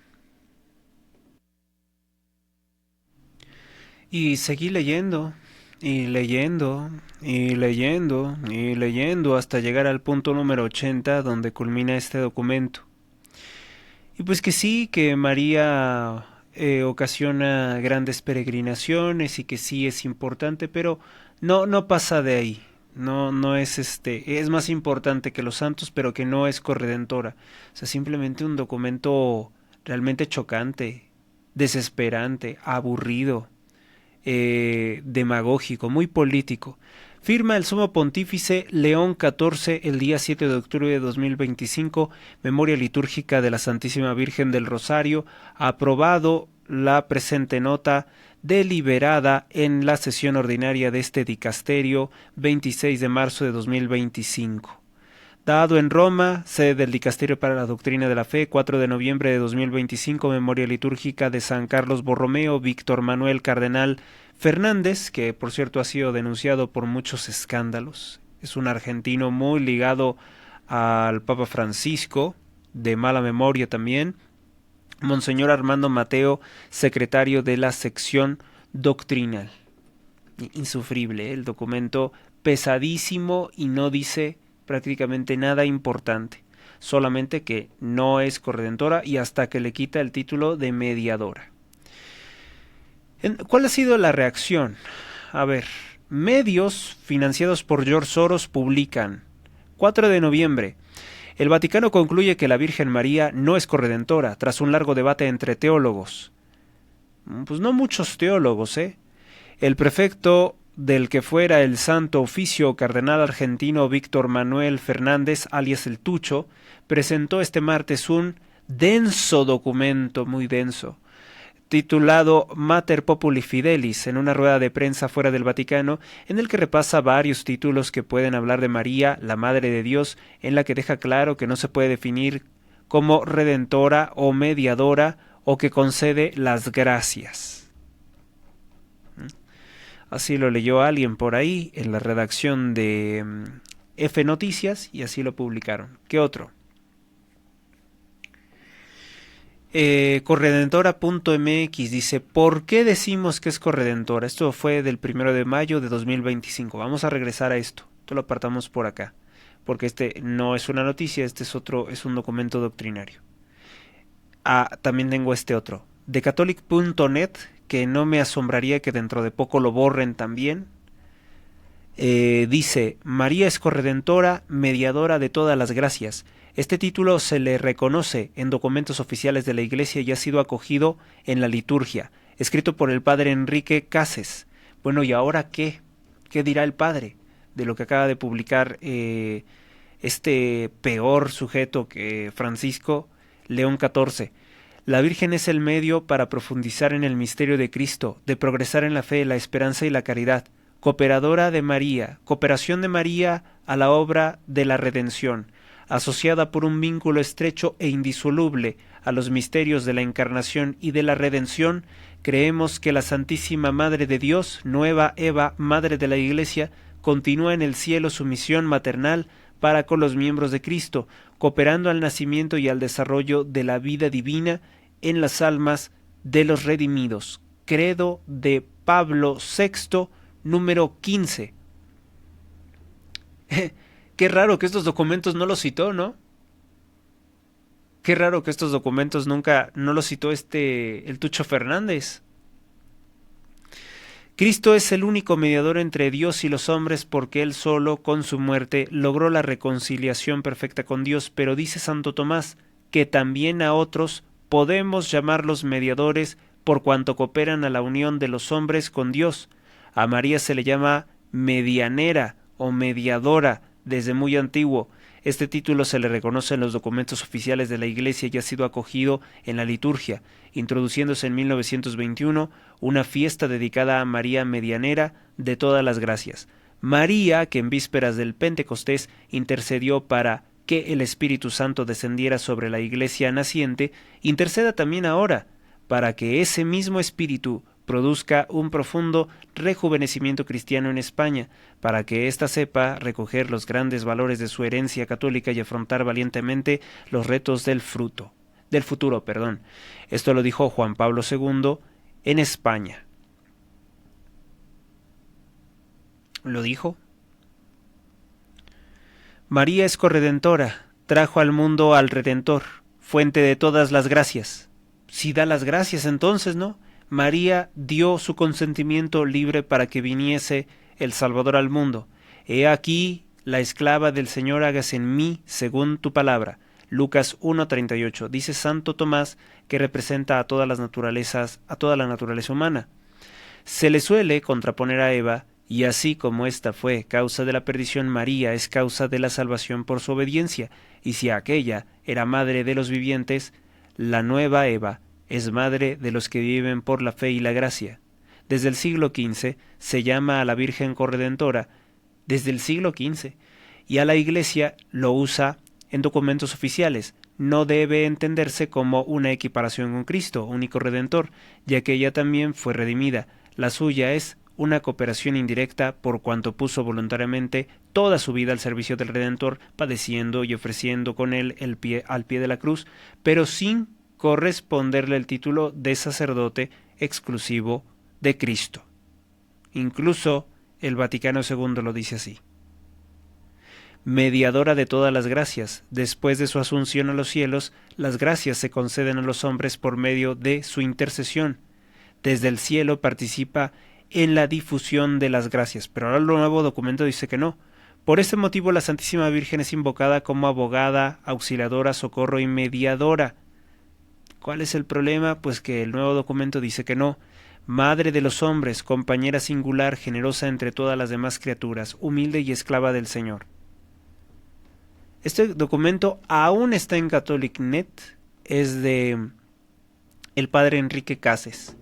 Y seguí leyendo, y leyendo, y leyendo, y leyendo hasta llegar al punto número 80, donde culmina este documento. Y pues que sí, que María ocasiona grandes peregrinaciones y que sí es importante, pero no pasa de ahí. No es es más importante que los santos, pero que no es corredentora. O sea, simplemente un documento realmente chocante, desesperante, aburrido, demagógico, muy político. Firma el sumo pontífice León XIV el día 7 de octubre de 2025, memoria litúrgica de la Santísima Virgen del Rosario, aprobado la presente nota, deliberada en la sesión ordinaria de este dicasterio 26 de marzo de 2025. Dado en Roma, sede del Dicasterio para la Doctrina de la Fe, 4 de noviembre de 2025, memoria litúrgica de San Carlos Borromeo, Víctor Manuel Cardenal Fernández, que por cierto ha sido denunciado por muchos escándalos. Es un argentino muy ligado al Papa Francisco, de mala memoria también. Monseñor Armando Mateo, secretario de la sección doctrinal. Insufrible, el documento pesadísimo y no dice prácticamente nada importante, solamente que no es corredentora y hasta que le quita el título de mediadora. ¿Cuál ha sido la reacción? A ver, medios financiados por George Soros publican 4 de noviembre. El Vaticano concluye que la Virgen María no es corredentora, tras un largo debate entre teólogos. Pues no muchos teólogos, ¿eh? El prefecto del que fuera el Santo Oficio, cardenal argentino Víctor Manuel Fernández, alias el Tucho, presentó este martes un denso documento, muy denso, titulado Mater Populi Fidelis, en una rueda de prensa fuera del Vaticano, en el que repasa varios títulos que pueden hablar de María, la Madre de Dios, en la que deja claro que no se puede definir como redentora o mediadora o que concede las gracias. Así lo leyó alguien por ahí en la redacción de F Noticias y así lo publicaron. ¿Qué otro? Corredentora.mx dice, ¿por qué decimos que es corredentora? Esto fue del 1 de mayo de 2025. Vamos a regresar a esto. Esto lo apartamos por acá. Porque este no es una noticia, este es un documento doctrinario. También tengo este otro. Decatholic.net, que no me asombraría que dentro de poco lo borren también. Dice, María es corredentora, mediadora de todas las gracias. Este título se le reconoce en documentos oficiales de la Iglesia y ha sido acogido en la liturgia, escrito por el padre Enrique Cases. Bueno, ¿y ahora qué? ¿Qué dirá el padre de lo que acaba de publicar este peor sujeto que Francisco, León XIV? La Virgen es el medio para profundizar en el misterio de Cristo, de progresar en la fe, la esperanza y la caridad. Cooperadora de María, cooperación de María a la obra de la redención, asociada por un vínculo estrecho e indisoluble a los misterios de la encarnación y de la redención, creemos que la Santísima Madre de Dios, nueva Eva, Madre de la Iglesia, continúa en el cielo su misión maternal para con los miembros de Cristo, cooperando al nacimiento y al desarrollo de la vida divina en las almas de los redimidos. Credo de Pablo VI, número 15. Qué raro que estos documentos no los citó, ¿no? Qué raro que estos documentos nunca no los citó el Tucho Fernández. Cristo es el único mediador entre Dios y los hombres porque Él solo, con su muerte, logró la reconciliación perfecta con Dios, pero dice Santo Tomás que también a otros podemos llamarlos mediadores por cuanto cooperan a la unión de los hombres con Dios. A María se le llama medianera o mediadora desde muy antiguo. Este título se le reconoce en los documentos oficiales de la Iglesia y ha sido acogido en la liturgia, introduciéndose en 1921 una fiesta dedicada a María Medianera de todas las gracias. María, que en vísperas del Pentecostés intercedió para que el Espíritu Santo descendiera sobre la Iglesia naciente, interceda también ahora para que ese mismo Espíritu produzca un profundo rejuvenecimiento cristiano en España, para que ésta sepa recoger los grandes valores de su herencia católica y afrontar valientemente los retos del futuro. Esto lo dijo Juan Pablo II en España. ¿Lo dijo? María es corredentora, trajo al mundo al Redentor, fuente de todas las gracias. Si da las gracias entonces, ¿no? María dio su consentimiento libre para que viniese el Salvador al mundo. He aquí la esclava del Señor, hágase en mí según tu palabra. Lucas 1:38. Dice Santo Tomás que representa a todas las naturalezas, a toda la naturaleza humana. Se le suele contraponer a Eva, y así como ésta fue causa de la perdición, María es causa de la salvación por su obediencia, y si aquella era madre de los vivientes, la nueva Eva es madre de los que viven por la fe y la gracia. Desde el siglo XV se llama a la Virgen corredentora, desde el siglo XV, y a la Iglesia lo usa en documentos oficiales. No debe entenderse como una equiparación con Cristo, único redentor, ya que ella también fue redimida. La suya es una cooperación indirecta por cuanto puso voluntariamente toda su vida al servicio del Redentor, padeciendo y ofreciendo con él al pie de la cruz, pero sin corresponderle el título de sacerdote exclusivo de Cristo. Incluso el Vaticano II lo dice así. Mediadora de todas las gracias, después de su asunción a los cielos, las gracias se conceden a los hombres por medio de su intercesión. desde el cielo participa en la difusión de las gracias, pero ahora el nuevo documento dice que no. Por este motivo la Santísima Virgen es invocada como abogada, auxiliadora, socorro y mediadora. ¿Cuál es el problema? Pues que el nuevo documento dice que no. Madre de los hombres, compañera singular, generosa entre todas las demás criaturas, humilde y esclava del Señor. Este documento aún está en CatholicNet, es de el padre Enrique Cases.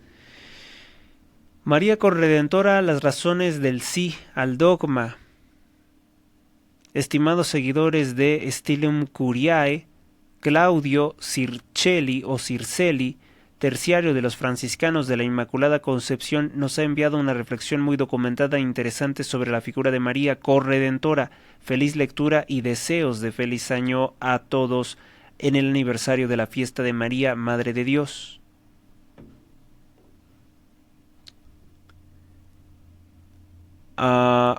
María Corredentora, las razones del sí al dogma. Estimados seguidores de Stilium Curiae, Claudio Circelli o Circelli, terciario de los franciscanos de la Inmaculada Concepción, nos ha enviado una reflexión muy documentada e interesante sobre la figura de María Corredentora. Feliz lectura y deseos de feliz año a todos en el aniversario de la fiesta de María, Madre de Dios.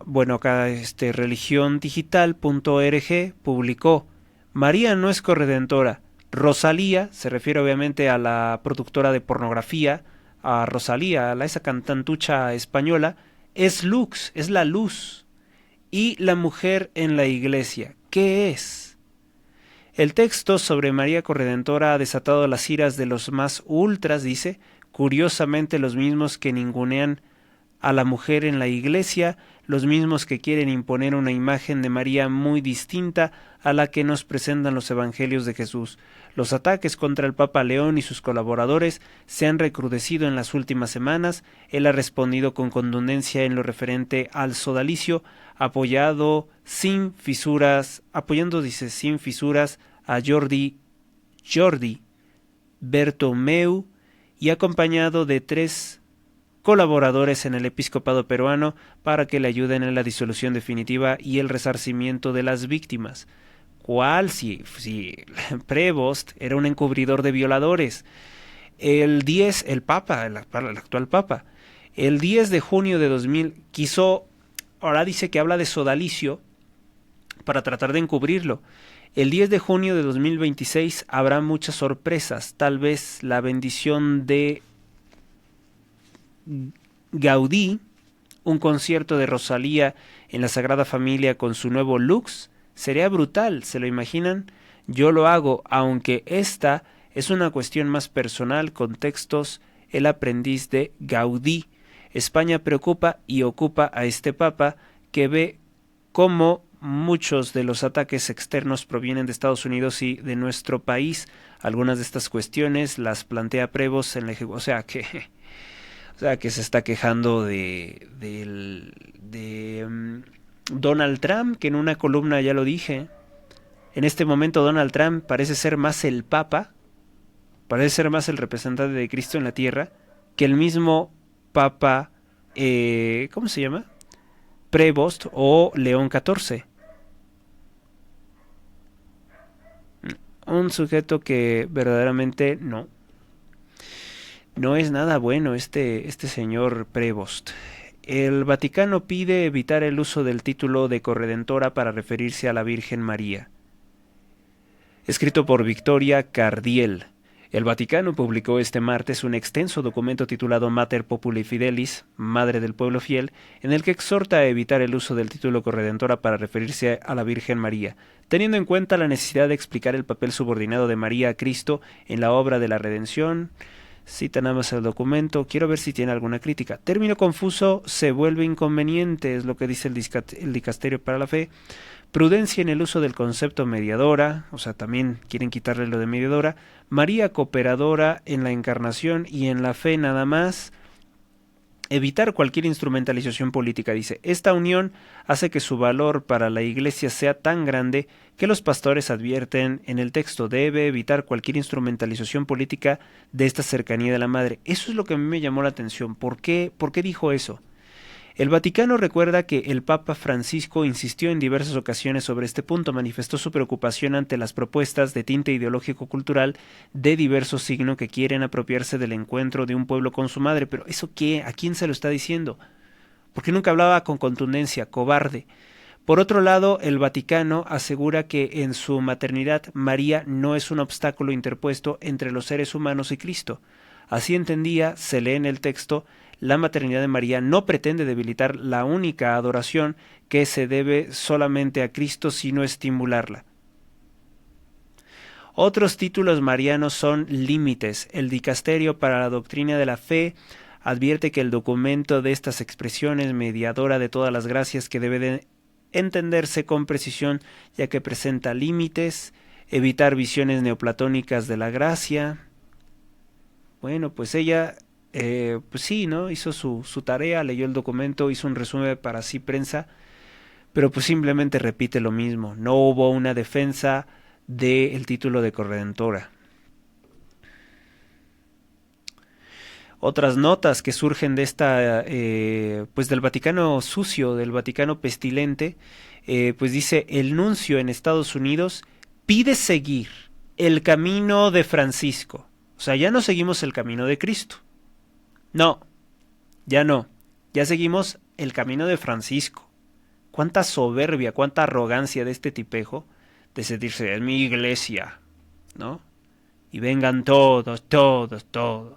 Bueno, acá religióndigital.org publicó: María no es corredentora. Rosalía, se refiere obviamente a la productora de pornografía, a Rosalía, a esa cantantucha española, es lux, es la luz. Y la mujer en la iglesia, ¿qué es? El texto sobre María Corredentora ha desatado las iras de los más ultras, dice, curiosamente los mismos que ningunean a la mujer en la iglesia, los mismos que quieren imponer una imagen de María muy distinta a la que nos presentan los evangelios de Jesús. Los ataques contra el Papa León y sus colaboradores se han recrudecido en las últimas semanas. Él ha respondido con contundencia en lo referente al sodalicio, apoyando sin fisuras a Jordi Bertomeu y acompañado de 3 colaboradores en el episcopado peruano para que le ayuden en la disolución definitiva y el resarcimiento de las víctimas. ¿Cuál? Si Prevost era un encubridor de violadores. El actual Papa, el 10 de junio de 2000 ahora dice que habla de sodalicio para tratar de encubrirlo. El 10 de junio de 2026 habrá muchas sorpresas, tal vez la bendición de Gaudí, un concierto de Rosalía en la Sagrada Familia con su nuevo Lux, sería brutal, ¿se lo imaginan? Yo lo hago, aunque esta es una cuestión más personal, con textos El aprendiz de Gaudí. España preocupa y ocupa a este Papa que ve cómo muchos de los ataques externos provienen de Estados Unidos y de nuestro país. Algunas de estas cuestiones las plantea Prevost en la o sea que se está quejando de Donald Trump, que en una columna ya lo dije. En este momento Donald Trump parece ser más el Papa, parece ser más el representante de Cristo en la tierra, que el mismo Papa, ¿cómo se llama? Prevost o León XIV. Un sujeto que verdaderamente no es nada bueno este señor Prevost. El Vaticano pide evitar el uso del título de corredentora para referirse a la Virgen María. Escrito por Victoria Cardiel. El Vaticano publicó este martes un extenso documento titulado Mater Populi Fidelis, Madre del Pueblo Fiel, en el que exhorta a evitar el uso del título corredentora para referirse a la Virgen María, teniendo en cuenta la necesidad de explicar el papel subordinado de María a Cristo en la obra de la redención. Cita nada más el documento. Quiero ver si tiene alguna crítica. Término confuso se vuelve inconveniente, es lo que dice el Dicasterio para la Fe. Prudencia en el uso del concepto mediadora, o sea, también quieren quitarle lo de mediadora. María cooperadora en la encarnación y en la fe nada más. Evitar cualquier instrumentalización política, dice. Esta unión hace que su valor para la Iglesia sea tan grande que los pastores advierten en el texto: debe evitar cualquier instrumentalización política de esta cercanía de la Madre. Eso es lo que a mí me llamó la atención. ¿Por qué dijo eso? El Vaticano recuerda que el Papa Francisco insistió en diversas ocasiones sobre este punto, manifestó su preocupación ante las propuestas de tinte ideológico-cultural de diverso signo que quieren apropiarse del encuentro de un pueblo con su madre. Pero ¿eso qué? ¿A quién se lo está diciendo? ¿Por qué nunca hablaba con contundencia? Cobarde. Por otro lado, el Vaticano asegura que en su maternidad María no es un obstáculo interpuesto entre los seres humanos y Cristo. Así entendía, se lee en el texto, la maternidad de María no pretende debilitar la única adoración que se debe solamente a Cristo, sino estimularla. Otros títulos marianos son límites. El Dicasterio para la Doctrina de la Fe advierte que el documento de estas expresiones, mediadora de todas las gracias, que debe de entenderse con precisión, ya que presenta límites, evitar visiones neoplatónicas de la gracia. Bueno, pues ella, pues sí, ¿no? Hizo su tarea, leyó el documento, hizo un resumen para sí prensa, pero pues simplemente repite lo mismo. No hubo una defensa del título de corredentora. Otras notas que surgen de esta, pues del Vaticano sucio, del Vaticano pestilente, pues dice: el nuncio en Estados Unidos pide seguir el camino de Francisco. O sea, ya no seguimos el camino de Cristo. No, ya no. Ya seguimos el camino de Francisco. Cuánta soberbia, cuánta arrogancia de este tipejo de sentirse en mi iglesia, ¿no? Y vengan todos, todos, todos.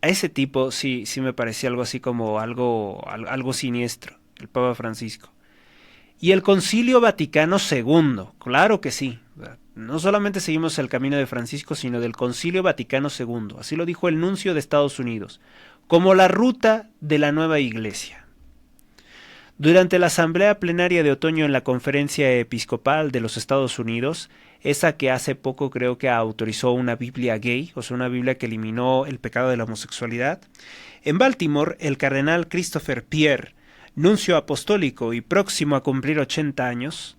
A ese tipo sí me parecía algo así como algo siniestro, el Papa Francisco. Y el Concilio Vaticano II, claro que sí. No solamente seguimos el camino de Francisco, sino del Concilio Vaticano II. Así lo dijo el nuncio de Estados Unidos, como la ruta de la nueva iglesia. Durante la asamblea plenaria de otoño en la Conferencia Episcopal de los Estados Unidos, esa que hace poco creo que autorizó una Biblia gay, o sea, una Biblia que eliminó el pecado de la homosexualidad, en Baltimore el cardenal Christopher Pierre, nuncio apostólico y próximo a cumplir 80 años,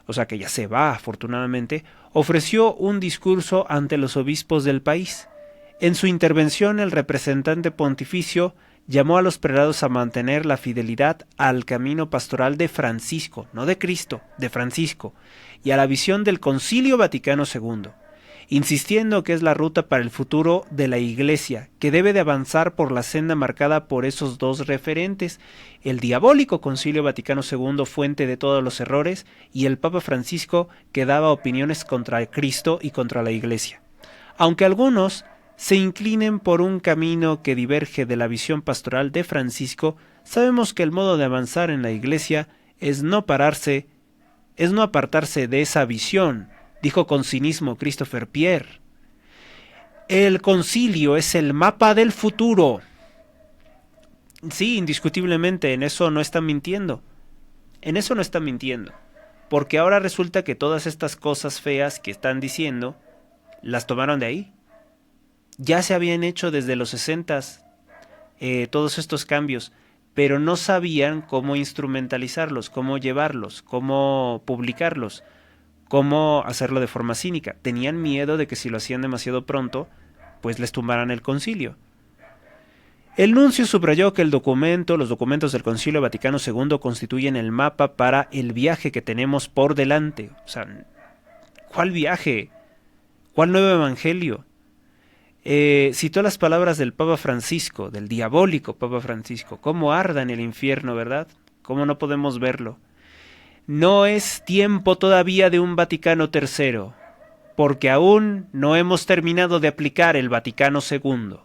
o sea que ya se va afortunadamente, ofreció un discurso ante los obispos del país. En su intervención el representante pontificio llamó a los prelados a mantener la fidelidad al camino pastoral de Francisco, no de Cristo, de Francisco, y a la visión del Concilio Vaticano II, insistiendo que es la ruta para el futuro de la Iglesia, que debe de avanzar por la senda marcada por esos dos referentes, el diabólico Concilio Vaticano II, fuente de todos los errores, y el Papa Francisco, que daba opiniones contra Cristo y contra la Iglesia. Aunque algunos se inclinen por un camino que diverge de la visión pastoral de Francisco, sabemos que el modo de avanzar en la Iglesia es no apartarse de esa visión, dijo con cinismo Christopher Pierre. El concilio es el mapa del futuro. Sí, indiscutiblemente, en eso no está mintiendo. En eso no está mintiendo. Porque ahora resulta que todas estas cosas feas que están diciendo, las tomaron de ahí. Ya se habían hecho desde los 60s todos estos cambios, pero no sabían cómo instrumentalizarlos, cómo llevarlos, cómo publicarlos, cómo hacerlo de forma cínica. Tenían miedo de que si lo hacían demasiado pronto, pues les tumbaran el concilio. El nuncio subrayó que los documentos del Concilio Vaticano II constituyen el mapa para el viaje que tenemos por delante. O sea, ¿cuál viaje? ¿Cuál nuevo evangelio? Citó las palabras del Papa Francisco, del diabólico Papa Francisco: cómo arda en el infierno, ¿verdad? ¿Cómo no podemos verlo? No es tiempo todavía de un Vaticano III, porque aún no hemos terminado de aplicar el Vaticano II.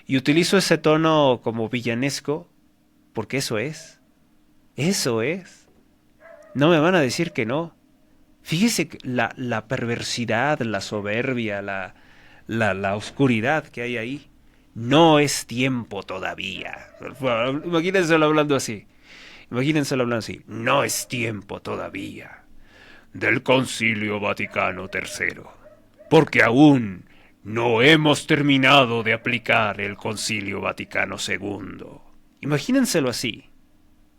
Y utilizo ese tono como villanesco, porque eso es. Eso es. No me van a decir que no. Fíjese que la perversidad, la soberbia, la oscuridad que hay ahí. No es tiempo todavía. Imagínenselo hablando así. Imagínenselo hablando así. No es tiempo todavía del Concilio Vaticano III, porque aún no hemos terminado de aplicar el Concilio Vaticano II. Imagínenselo así.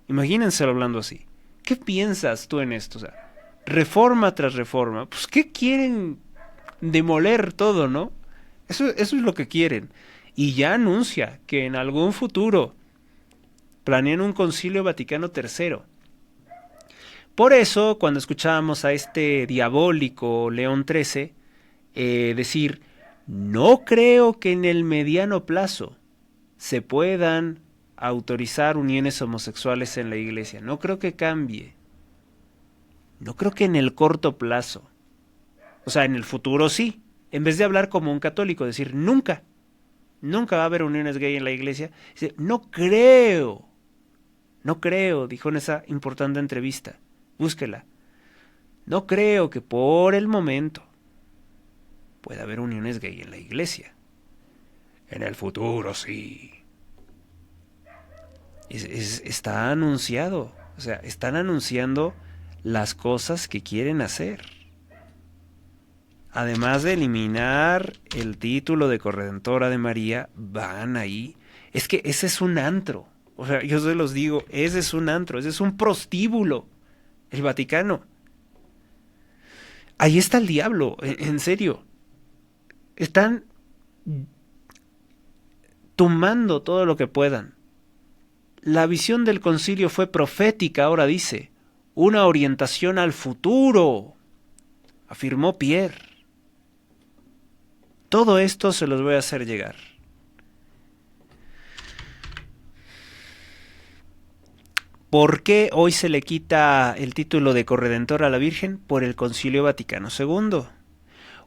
Imagínenselo hablando así. ¿Qué piensas tú en esto? O sea, reforma tras reforma. Pues, ¿qué quieren? Demoler todo, ¿no? Eso es lo que quieren. Y ya anuncia que en algún futuro planean un Concilio Vaticano III. Por eso, cuando escuchábamos a este diabólico León XIII decir: no creo que en el mediano plazo se puedan autorizar uniones homosexuales en la iglesia. No creo que cambie. No creo que en el corto plazo. O sea, en el futuro sí. En vez de hablar como un católico, decir nunca. Nunca va a haber uniones gay en la iglesia. Dice, no creo, dijo en esa importante entrevista. Búsquela. No creo que por el momento pueda haber uniones gay en la iglesia. En el futuro sí. Está anunciado. O sea, están anunciando las cosas que quieren hacer. Además de eliminar el título de corredentora de María, van ahí. Es que ese es un antro. O sea, yo se los digo, ese es un antro, ese es un prostíbulo. El Vaticano. Ahí está el diablo, en serio. Están tomando todo lo que puedan. La visión del concilio fue profética, ahora dice. Una orientación al futuro, afirmó Pierre. Todo esto se los voy a hacer llegar. ¿Por qué hoy se le quita el título de corredentora a la Virgen? Por el Concilio Vaticano II.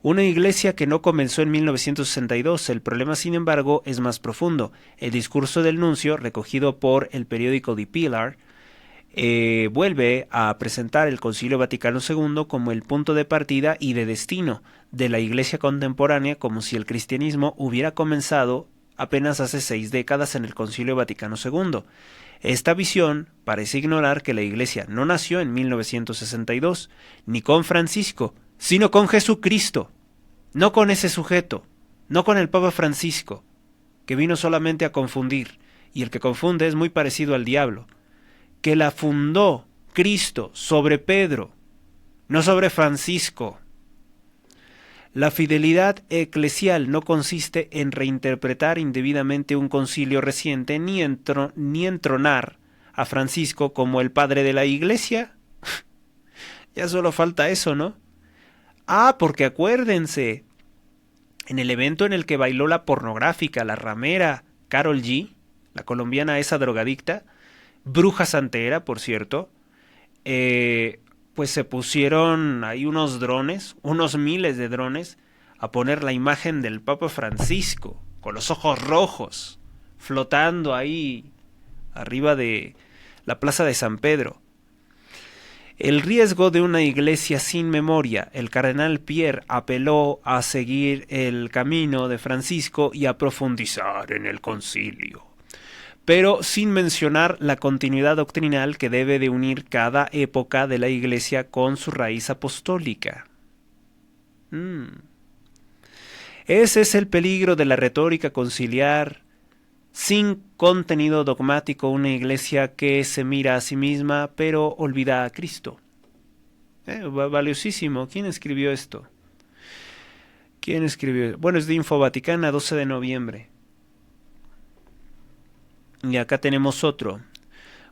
Una iglesia que no comenzó en 1962. El problema, sin embargo, es más profundo. El discurso del nuncio, recogido por el periódico The Pillar, vuelve a presentar el Concilio Vaticano II como el punto de partida y de destino de la iglesia contemporánea, como si el cristianismo hubiera comenzado apenas hace 6 décadas en el Concilio Vaticano II. Esta visión parece ignorar que la iglesia no nació en 1962, ni con Francisco, sino con Jesucristo, no con ese sujeto, no con el Papa Francisco, que vino solamente a confundir, y el que confunde es muy parecido al diablo, que la fundó Cristo sobre Pedro, no sobre Francisco. La fidelidad eclesial no consiste en reinterpretar indebidamente un concilio reciente ni entronar a Francisco como el padre de la iglesia. Ya solo falta eso, ¿no? Ah, porque acuérdense, en el evento en el que bailó la pornográfica, la ramera Karol G, la colombiana esa drogadicta, bruja santera, por cierto, pues se pusieron ahí unos drones, unos miles de drones, a poner la imagen del Papa Francisco, con los ojos rojos, flotando ahí arriba de la plaza de San Pedro. El riesgo de una iglesia sin memoria. El cardenal Pierre apeló a seguir el camino de Francisco y a profundizar en el concilio, pero sin mencionar la continuidad doctrinal que debe de unir cada época de la iglesia con su raíz apostólica. Ese es el peligro de la retórica conciliar sin contenido dogmático, una iglesia que se mira a sí misma pero olvida a Cristo. Valiosísimo. ¿Quién escribió esto? Bueno, es de Info Vaticana, 12 de noviembre. Y acá tenemos otro.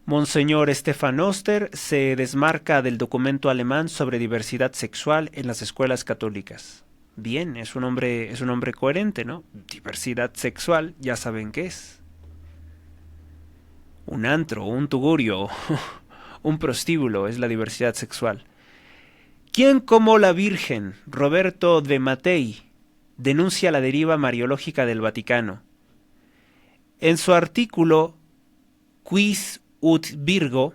Monseñor Stefan Oster se desmarca del documento alemán sobre diversidad sexual en las escuelas católicas. Bien, es un hombre coherente, ¿no? Diversidad sexual, ya saben qué es. Un antro, un tugurio, un prostíbulo es la diversidad sexual. ¿Quién como la Virgen, Roberto de Mattei, denuncia la deriva mariológica del Vaticano? En su artículo Quis ut Virgo,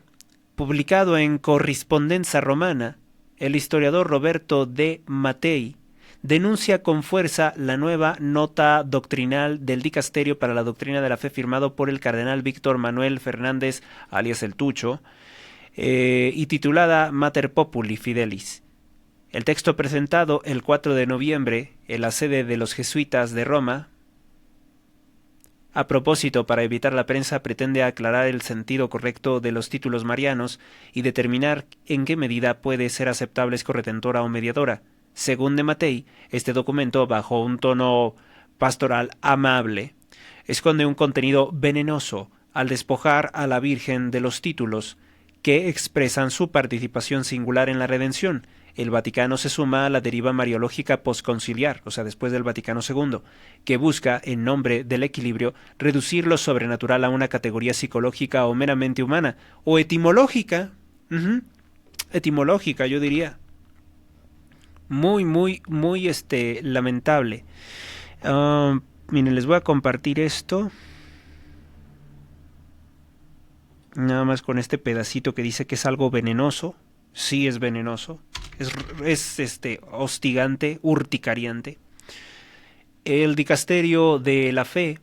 publicado en Correspondencia Romana, el historiador Roberto de Mattei denuncia con fuerza la nueva nota doctrinal del Dicasterio para la Doctrina de la Fe firmado por el cardenal Víctor Manuel Fernández, alias el Tucho, y titulada Mater Populi Fidelis. El texto presentado el 4 de noviembre en la sede de los jesuitas de Roma, a propósito, para evitar la prensa, pretende aclarar el sentido correcto de los títulos marianos y determinar en qué medida puede ser aceptable corredentora o mediadora. Según de Mattei, este documento, bajo un tono pastoral amable, esconde un contenido venenoso al despojar a la Virgen de los títulos que expresan su participación singular en la redención. El Vaticano se suma a la deriva mariológica posconciliar, o sea, después del Vaticano II, que busca, en nombre del equilibrio, reducir lo sobrenatural a una categoría psicológica o meramente humana, o etimológica. Etimológica, yo diría. Muy lamentable. Miren, les voy a compartir esto. Nada más con este pedacito que dice que es algo venenoso. Sí es venenoso. Es hostigante, urticariante. El dicasterio de la fe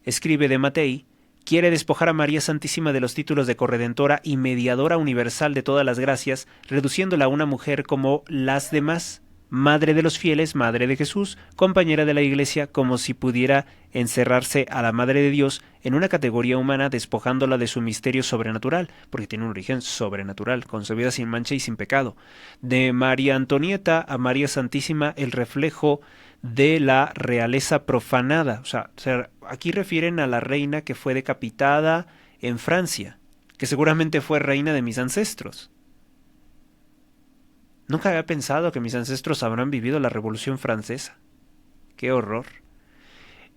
escribe de Matei: quiere despojar a María Santísima de los títulos de corredentora y mediadora universal de todas las gracias, reduciéndola a una mujer como las demás, madre de los fieles, madre de Jesús, compañera de la Iglesia, como si pudiera encerrarse a la Madre de Dios en una categoría humana, despojándola de su misterio sobrenatural, porque tiene un origen sobrenatural, concebida sin mancha y sin pecado. De María Antonieta a María Santísima, el reflejo de la realeza profanada. O sea, aquí refieren a la reina que fue decapitada en Francia, que seguramente fue reina de mis ancestros. Nunca había pensado que mis ancestros habrán vivido la Revolución Francesa. ¡Qué horror!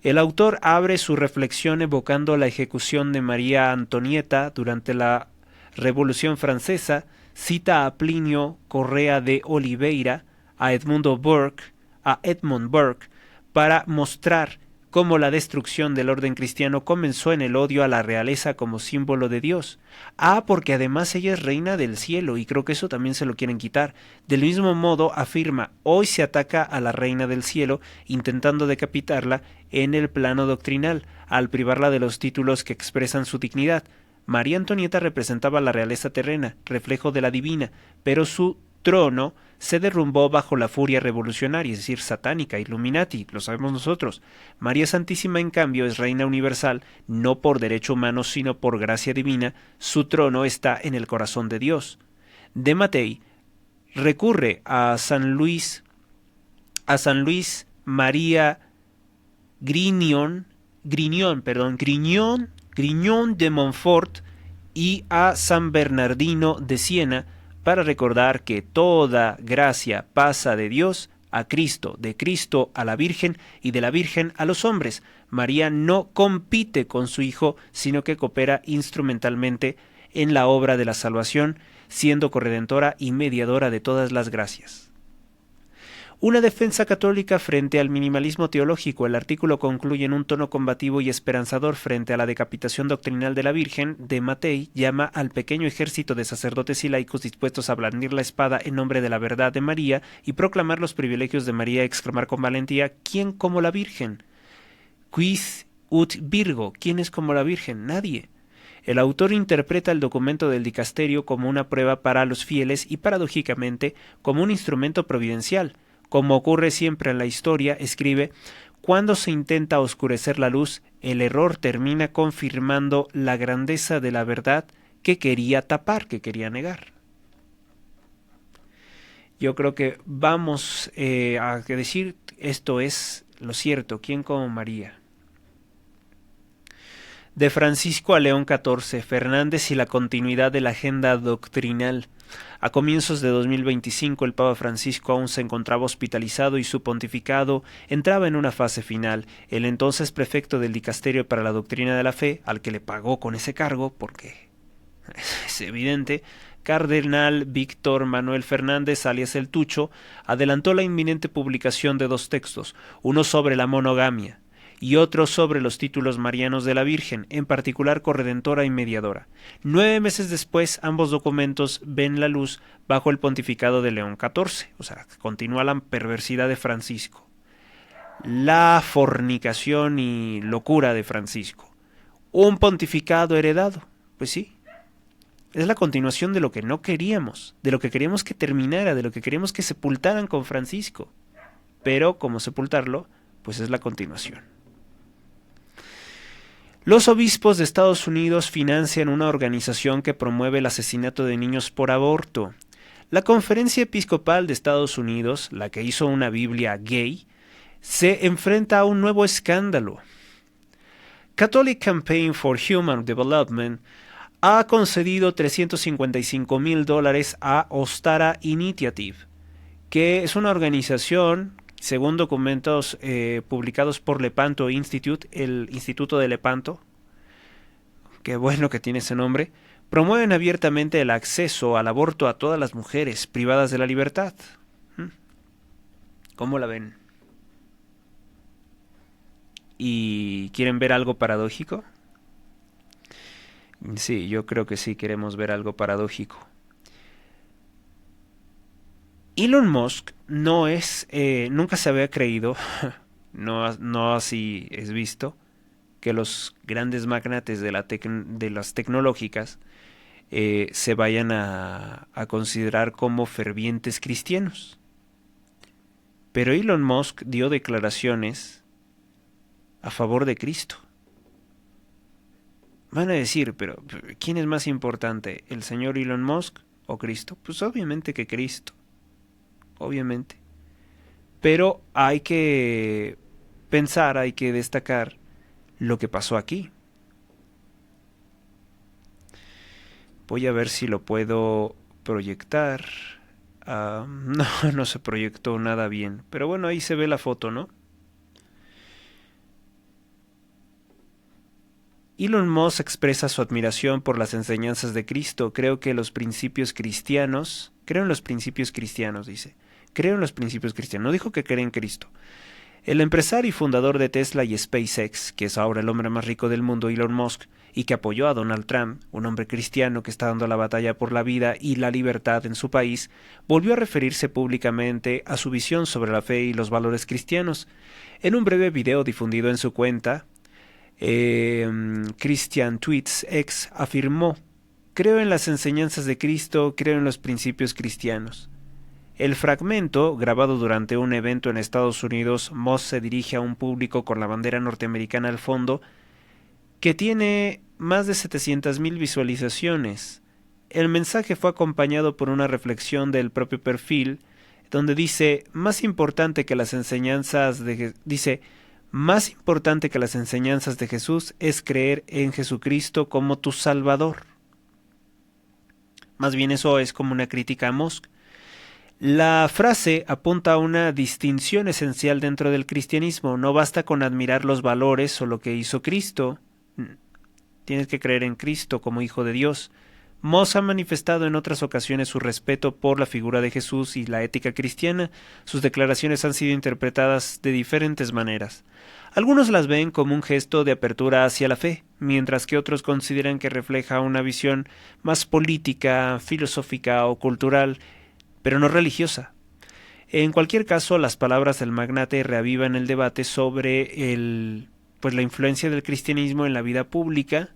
El autor abre su reflexión evocando la ejecución de María Antonieta durante la Revolución Francesa, cita a Plinio Correa de Oliveira, a Edmund Burke, para mostrar cómo la destrucción del orden cristiano comenzó en el odio a la realeza como símbolo de Dios. Porque además ella es reina del cielo, y creo que eso también se lo quieren quitar. Del mismo modo, afirma, hoy se ataca a la reina del cielo, intentando decapitarla en el plano doctrinal, al privarla de los títulos que expresan su dignidad. María Antonieta representaba la realeza terrena, reflejo de la divina, pero su trono se derrumbó bajo la furia revolucionaria, es decir, satánica, Illuminati, lo sabemos nosotros. María Santísima, en cambio, es reina universal, no por derecho humano, sino por gracia divina. Su trono está en el corazón de Dios. De Matei recurre a San Luis María Grignon de Montfort y a San Bernardino de Siena, para recordar que toda gracia pasa de Dios a Cristo, de Cristo a la Virgen y de la Virgen a los hombres. María no compite con su Hijo, sino que coopera instrumentalmente en la obra de la salvación, siendo corredentora y mediadora de todas las gracias. Una defensa católica frente al minimalismo teológico. El artículo concluye en un tono combativo y esperanzador frente a la decapitación doctrinal de la Virgen. De Matei llama al pequeño ejército de sacerdotes y laicos dispuestos a blandir la espada en nombre de la verdad de María y proclamar los privilegios de María, exclamar con valentía: ¿quién como la Virgen? Quis ut Virgo, ¿quién es como la Virgen? Nadie. El autor interpreta el documento del dicasterio como una prueba para los fieles y, paradójicamente, como un instrumento providencial. Como ocurre siempre en la historia, escribe: cuando se intenta oscurecer la luz, el error termina confirmando la grandeza de la verdad que quería tapar, que quería negar. Yo creo que vamos a decir esto es lo cierto. ¿Quién como María? De Francisco a León XIV, Fernández y la continuidad de la agenda doctrinal. A comienzos de 2025 el Papa Francisco aún se encontraba hospitalizado y su pontificado entraba en una fase final. El entonces prefecto del Dicasterio para la Doctrina de la Fe, al que le pagó con ese cargo, porque es evidente, Cardenal Víctor Manuel Fernández, alias el Tucho, adelantó la inminente publicación de 2 textos, uno sobre la monogamia y otro sobre los títulos marianos de la Virgen, en particular corredentora y mediadora. 9 meses después, ambos documentos ven la luz bajo el pontificado de León XIV. O sea, continúa la perversidad de Francisco, la fornicación y locura de Francisco. Un pontificado heredado, pues sí, es la continuación de lo que no queríamos, de lo que queríamos que terminara, de lo que queríamos que sepultaran con Francisco. Pero, como sepultarlo, pues es la continuación. Los obispos de Estados Unidos financian una organización que promueve el asesinato de niños por aborto. La Conferencia Episcopal de Estados Unidos, la que hizo una Biblia gay, se enfrenta a un nuevo escándalo. Catholic Campaign for Human Development ha concedido $355,000 a Ostara Initiative, que es una organización, según documentos publicados por Lepanto Institute, el Instituto de Lepanto, qué bueno que tiene ese nombre, promueven abiertamente el acceso al aborto a todas las mujeres privadas de la libertad. ¿Cómo la ven? ¿Y quieren ver algo paradójico? Sí, yo creo que sí queremos ver algo paradójico. Elon Musk no es, nunca se había creído, no así es visto, que los grandes magnates de las tecnológicas se vayan a considerar como fervientes cristianos. Pero Elon Musk dio declaraciones a favor de Cristo. Van a decir, pero ¿quién es más importante, el señor Elon Musk o Cristo? Pues obviamente que Cristo, obviamente. Pero hay que pensar, hay que destacar lo que pasó aquí. Voy a ver si lo puedo proyectar. No, no se proyectó nada bien. Pero bueno, ahí se ve la foto, ¿no? Elon Musk expresa su admiración por las enseñanzas de Cristo. Creo en los principios cristianos, dice. Creo en los principios cristianos. No dijo que cree en Cristo. El empresario y fundador de Tesla y SpaceX, que es ahora el hombre más rico del mundo, Elon Musk, y que apoyó a Donald Trump, un hombre cristiano que está dando la batalla por la vida y la libertad en su país, volvió a referirse públicamente a su visión sobre la fe y los valores cristianos. En un breve video difundido en su cuenta, Christian Tweets X afirmó: creo en las enseñanzas de Cristo, creo en los principios cristianos. El fragmento, grabado durante un evento en Estados Unidos, Musk se dirige a un público con la bandera norteamericana al fondo, que tiene más de 700,000 visualizaciones. El mensaje fue acompañado por una reflexión del propio perfil, donde dice: más importante que las enseñanzas de Jesús es creer en Jesucristo como tu Salvador. Más bien eso es como una crítica a Musk. La frase apunta a una distinción esencial dentro del cristianismo. No basta con admirar los valores o lo que hizo Cristo. Tienes que creer en Cristo como Hijo de Dios. Musk ha manifestado en otras ocasiones su respeto por la figura de Jesús y la ética cristiana. Sus declaraciones han sido interpretadas de diferentes maneras. Algunos las ven como un gesto de apertura hacia la fe, mientras que otros consideran que refleja una visión más política, filosófica o cultural, pero no religiosa. En cualquier caso, las palabras del magnate reavivan el debate sobre la influencia del cristianismo en la vida pública.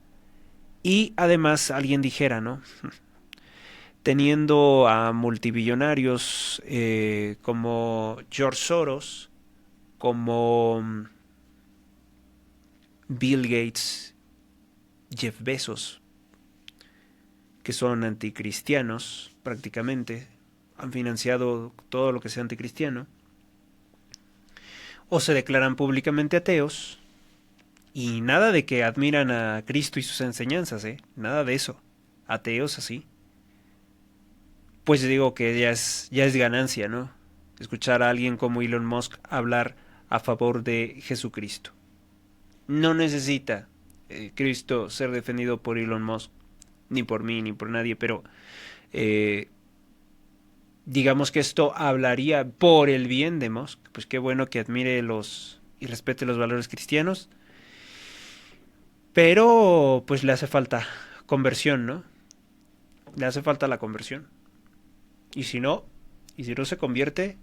Y además alguien dijera, ¿no? Teniendo a multibillonarios como George Soros, como Bill Gates, Jeff Bezos, que son anticristianos prácticamente, han financiado todo lo que sea anticristiano, o se declaran públicamente ateos. Y nada de que admiran a Cristo y sus enseñanzas, nada de eso. Ateos así. Pues digo que ya es ganancia, ¿no? Escuchar a alguien como Elon Musk hablar a favor de Jesucristo. No necesita Cristo ser defendido por Elon Musk, ni por mí, ni por nadie, pero digamos que esto hablaría por el bien de Musk. Pues qué bueno que admire y respete los valores cristianos. Pero pues le hace falta conversión, ¿no? Le hace falta la conversión. Y si no se convierte,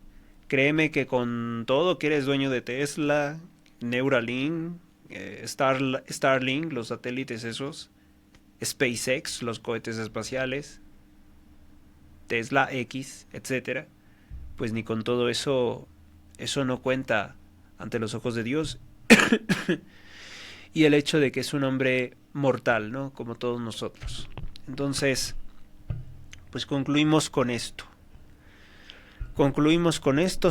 créeme que con todo que eres dueño de Tesla, Neuralink, Starlink, los satélites esos, SpaceX, los cohetes espaciales, Tesla X, etcétera, pues ni con todo eso no cuenta ante los ojos de Dios. Y el hecho de que es un hombre mortal, ¿no? Como todos nosotros. Entonces, pues concluimos con esto.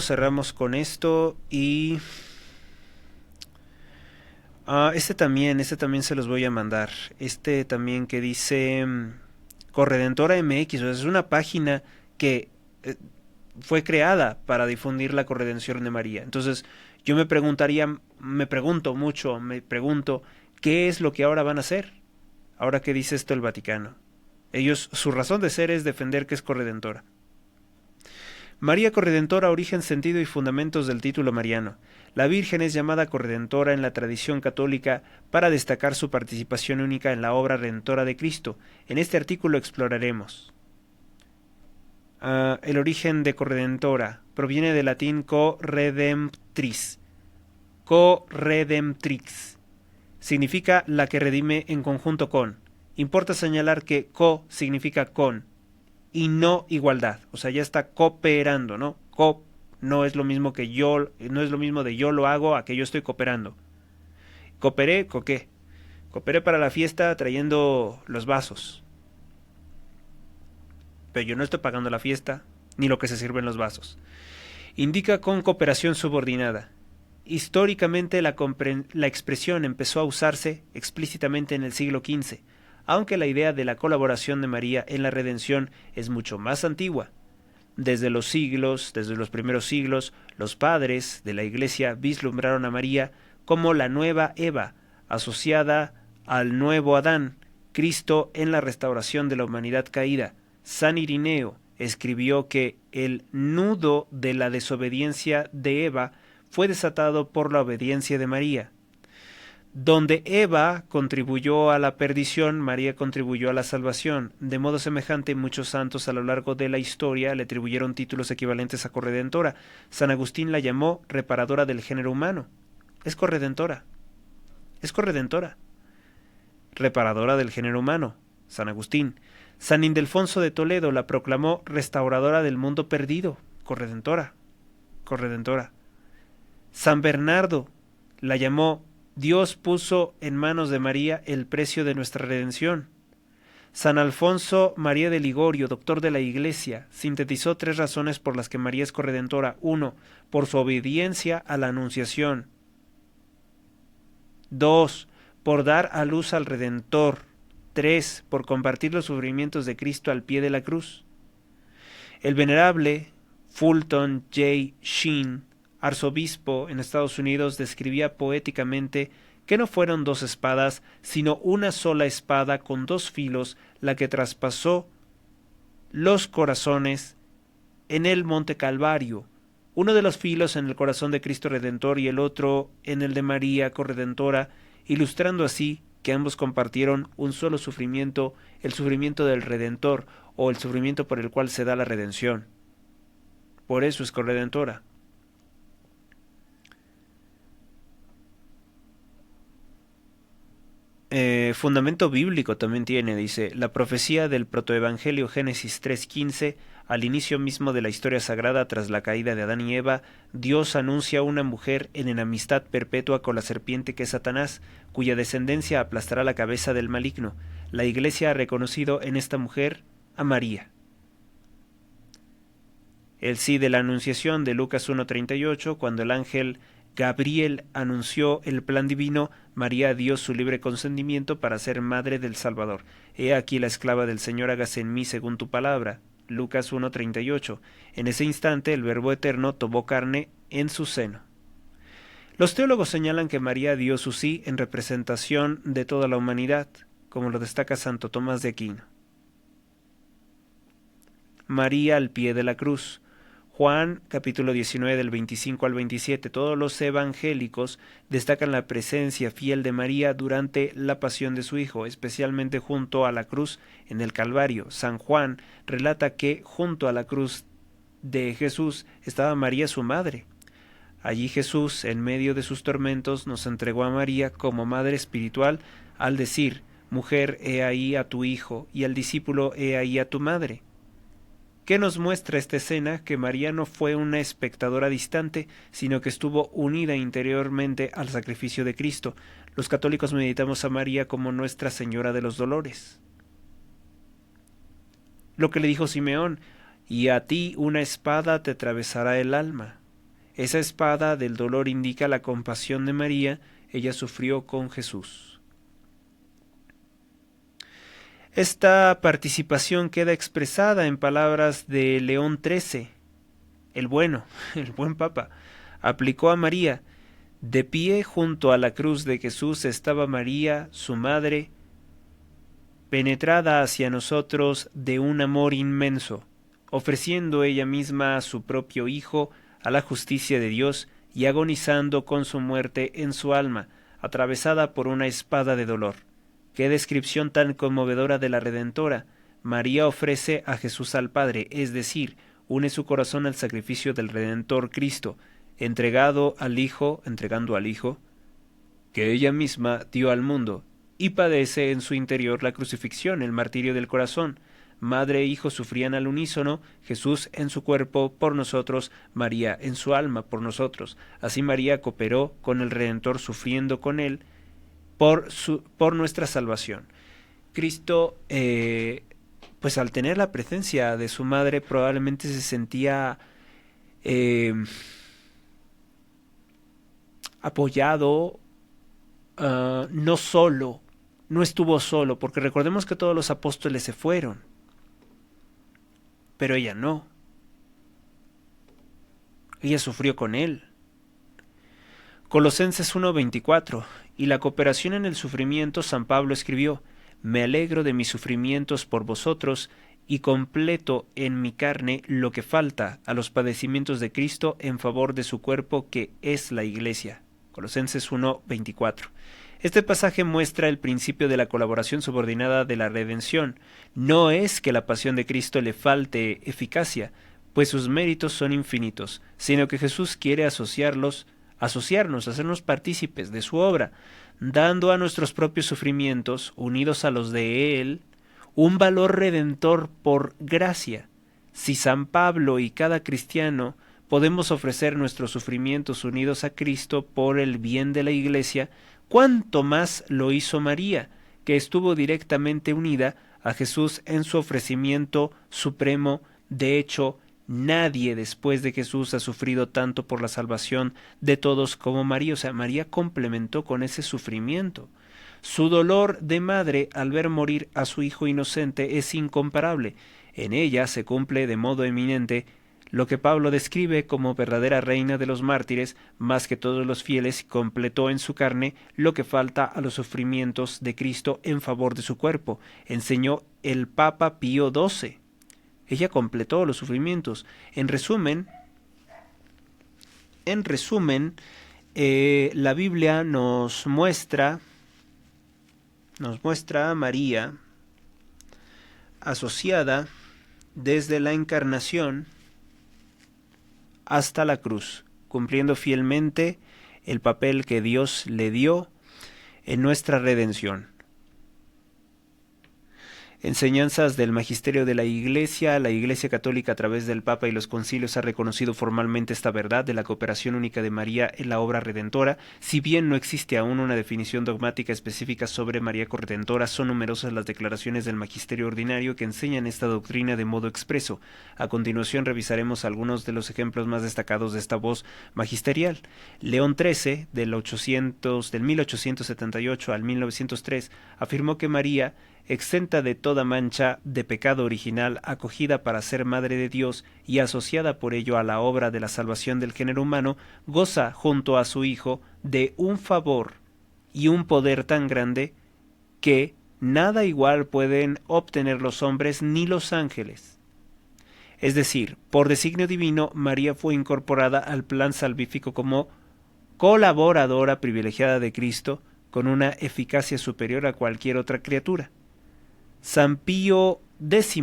Cerramos con esto y... este también se los voy a mandar. Este también que dice Corredentora MX, o sea, es una página que fue creada para difundir la corredención de María. Entonces, yo me pregunto, ¿qué es lo que ahora van a hacer? Ahora que dice esto el Vaticano. Ellos, su razón de ser es defender que es corredentora. María Corredentora, origen, sentido y fundamentos del título mariano. La Virgen es llamada Corredentora en la tradición católica para destacar su participación única en la obra redentora de Cristo. En este artículo exploraremos el origen de Corredentora. Proviene del latín co-redemptris. Co-redemptrix. Significa la que redime en conjunto con. Importa señalar que co significa con y no igualdad. O sea, ya está cooperando, ¿no? No es lo mismo que yo, no es lo mismo de yo lo hago a que yo estoy cooperando. Cooperé, ¿qué? Cooperé para la fiesta trayendo los vasos. Pero yo no estoy pagando la fiesta, ni lo que se sirve en los vasos. Indica con cooperación subordinada. Históricamente la expresión empezó a usarse explícitamente en el siglo XV, aunque la idea de la colaboración de María en la redención es mucho más antigua. Desde los primeros siglos, los padres de la Iglesia vislumbraron a María como la nueva Eva, asociada al nuevo Adán, Cristo en la restauración de la humanidad caída. San Irineo escribió que el nudo de la desobediencia de Eva fue desatado por la obediencia de María. Donde Eva contribuyó a la perdición, María contribuyó a la salvación. De modo semejante, muchos santos a lo largo de la historia le atribuyeron títulos equivalentes a corredentora. San Agustín la llamó reparadora del género humano. Es corredentora. Es corredentora. Reparadora del género humano. San Agustín. San Ildefonso de Toledo la proclamó restauradora del mundo perdido. Corredentora. Corredentora. San Bernardo la llamó Dios puso en manos de María el precio de nuestra redención. San Alfonso María de Ligorio, doctor de la Iglesia, sintetizó 3 razones por las que María es corredentora. 1. Por su obediencia a la Anunciación. 2. Por dar a luz al Redentor. 3. Por compartir los sufrimientos de Cristo al pie de la cruz. El venerable Fulton J. Sheen, arzobispo en Estados Unidos, describía poéticamente que no fueron 2 espadas, sino una sola espada con 2 filos, la que traspasó los corazones en el Monte Calvario, uno de los filos en el corazón de Cristo Redentor y el otro en el de María Corredentora, ilustrando así que ambos compartieron un solo sufrimiento, el sufrimiento del Redentor, o el sufrimiento por el cual se da la redención. Por eso es corredentora. Fundamento bíblico también tiene, dice, la profecía del protoevangelio Génesis 3:15, al inicio mismo de la historia sagrada tras la caída de Adán y Eva, Dios anuncia a una mujer en enemistad perpetua con la serpiente que es Satanás, cuya descendencia aplastará la cabeza del maligno. La Iglesia ha reconocido en esta mujer a María. El sí de la anunciación de Lucas 1:38, cuando el ángel Gabriel anunció el plan divino, María dio su libre consentimiento para ser madre del Salvador. He aquí la esclava del Señor, hágase en mí según tu palabra. Lucas 1:38. En ese instante el Verbo eterno tomó carne en su seno. Los teólogos señalan que María dio su sí en representación de toda la humanidad, como lo destaca Santo Tomás de Aquino. María al pie de la cruz. Juan, capítulo 19, del 25 al 27. Todos los evangélicos destacan la presencia fiel de María durante la pasión de su Hijo, especialmente junto a la cruz en el Calvario. San Juan relata que junto a la cruz de Jesús estaba María su madre. Allí Jesús, en medio de sus tormentos, nos entregó a María como madre espiritual al decir: mujer, he ahí a tu hijo, y al discípulo, he ahí a tu madre. ¿Qué nos muestra esta escena? Que María no fue una espectadora distante, sino que estuvo unida interiormente al sacrificio de Cristo. Los católicos meditamos a María como Nuestra Señora de los Dolores. Lo que le dijo Simeón: y a ti una espada te atravesará el alma. Esa espada del dolor indica la compasión de María. Ella sufrió con Jesús. Esta participación queda expresada en palabras de León XIII, el bueno, el buen Papa. Aplicó a María: de pie junto a la cruz de Jesús estaba María, su madre, penetrada hacia nosotros de un amor inmenso. ofreciendo ella misma a su propio Hijo a la justicia de Dios y agonizando con su muerte en su alma, atravesada por una espada de dolor. ¡Qué descripción tan conmovedora de la Redentora! María ofrece a Jesús al Padre, es decir, une su corazón al sacrificio del Redentor Cristo, entregando al Hijo, que ella misma dio al mundo, y padece en su interior la crucifixión, el martirio del corazón. Madre e Hijo sufrían al unísono, Jesús en su cuerpo por nosotros, María en su alma por nosotros. Así María cooperó con el Redentor sufriendo con él por nuestra salvación. Cristo, pues al tener la presencia de su madre, probablemente se sentía apoyado, no solo, no estuvo solo, porque recordemos que todos los apóstoles se fueron, pero ella no. Ella sufrió con él. Colosenses 1:24. Y la cooperación en el sufrimiento, San Pablo escribió: me alegro de mis sufrimientos por vosotros y completo en mi carne lo que falta a los padecimientos de Cristo en favor de su cuerpo que es la Iglesia. Colosenses 1:24. Este pasaje muestra el principio de la colaboración subordinada de la redención. No es que la pasión de Cristo le falte eficacia, pues sus méritos son infinitos, sino que Jesús quiere asociarnos, hacernos partícipes de su obra, dando a nuestros propios sufrimientos, unidos a los de Él, un valor redentor por gracia. Si San Pablo y cada cristiano podemos ofrecer nuestros sufrimientos unidos a Cristo por el bien de la Iglesia, ¿cuánto más lo hizo María, que estuvo directamente unida a Jesús en su ofrecimiento supremo? De hecho, nadie después de Jesús ha sufrido tanto por la salvación de todos como María. O sea, María complementó con ese sufrimiento. Su dolor de madre al ver morir a su hijo inocente es incomparable. En ella se cumple de modo eminente lo que Pablo describe como verdadera reina de los mártires, más que todos los fieles, completó en su carne lo que falta a los sufrimientos de Cristo en favor de su cuerpo, enseñó el Papa Pío XII. Ella completó los sufrimientos. En resumen, la Biblia nos muestra a María asociada desde la encarnación hasta la cruz, cumpliendo fielmente el papel que Dios le dio en nuestra redención. Enseñanzas del Magisterio de la Iglesia. La Iglesia Católica a través del Papa y los concilios ha reconocido formalmente esta verdad de la cooperación única de María en la obra redentora. Si bien no existe aún una definición dogmática específica sobre María corredentora, son numerosas las declaraciones del Magisterio Ordinario que enseñan esta doctrina de modo expreso. A continuación revisaremos algunos de los ejemplos más destacados de esta voz magisterial. León XIII, del 1878 al 1903, afirmó que María, exenta de toda mancha de pecado original, acogida para ser Madre de Dios y asociada por ello a la obra de la salvación del género humano, goza junto a su Hijo de un favor y un poder tan grande que nada igual pueden obtener los hombres ni los ángeles. Es decir, por designio divino, María fue incorporada al plan salvífico como colaboradora privilegiada de Cristo, con una eficacia superior a cualquier otra criatura. San Pío X,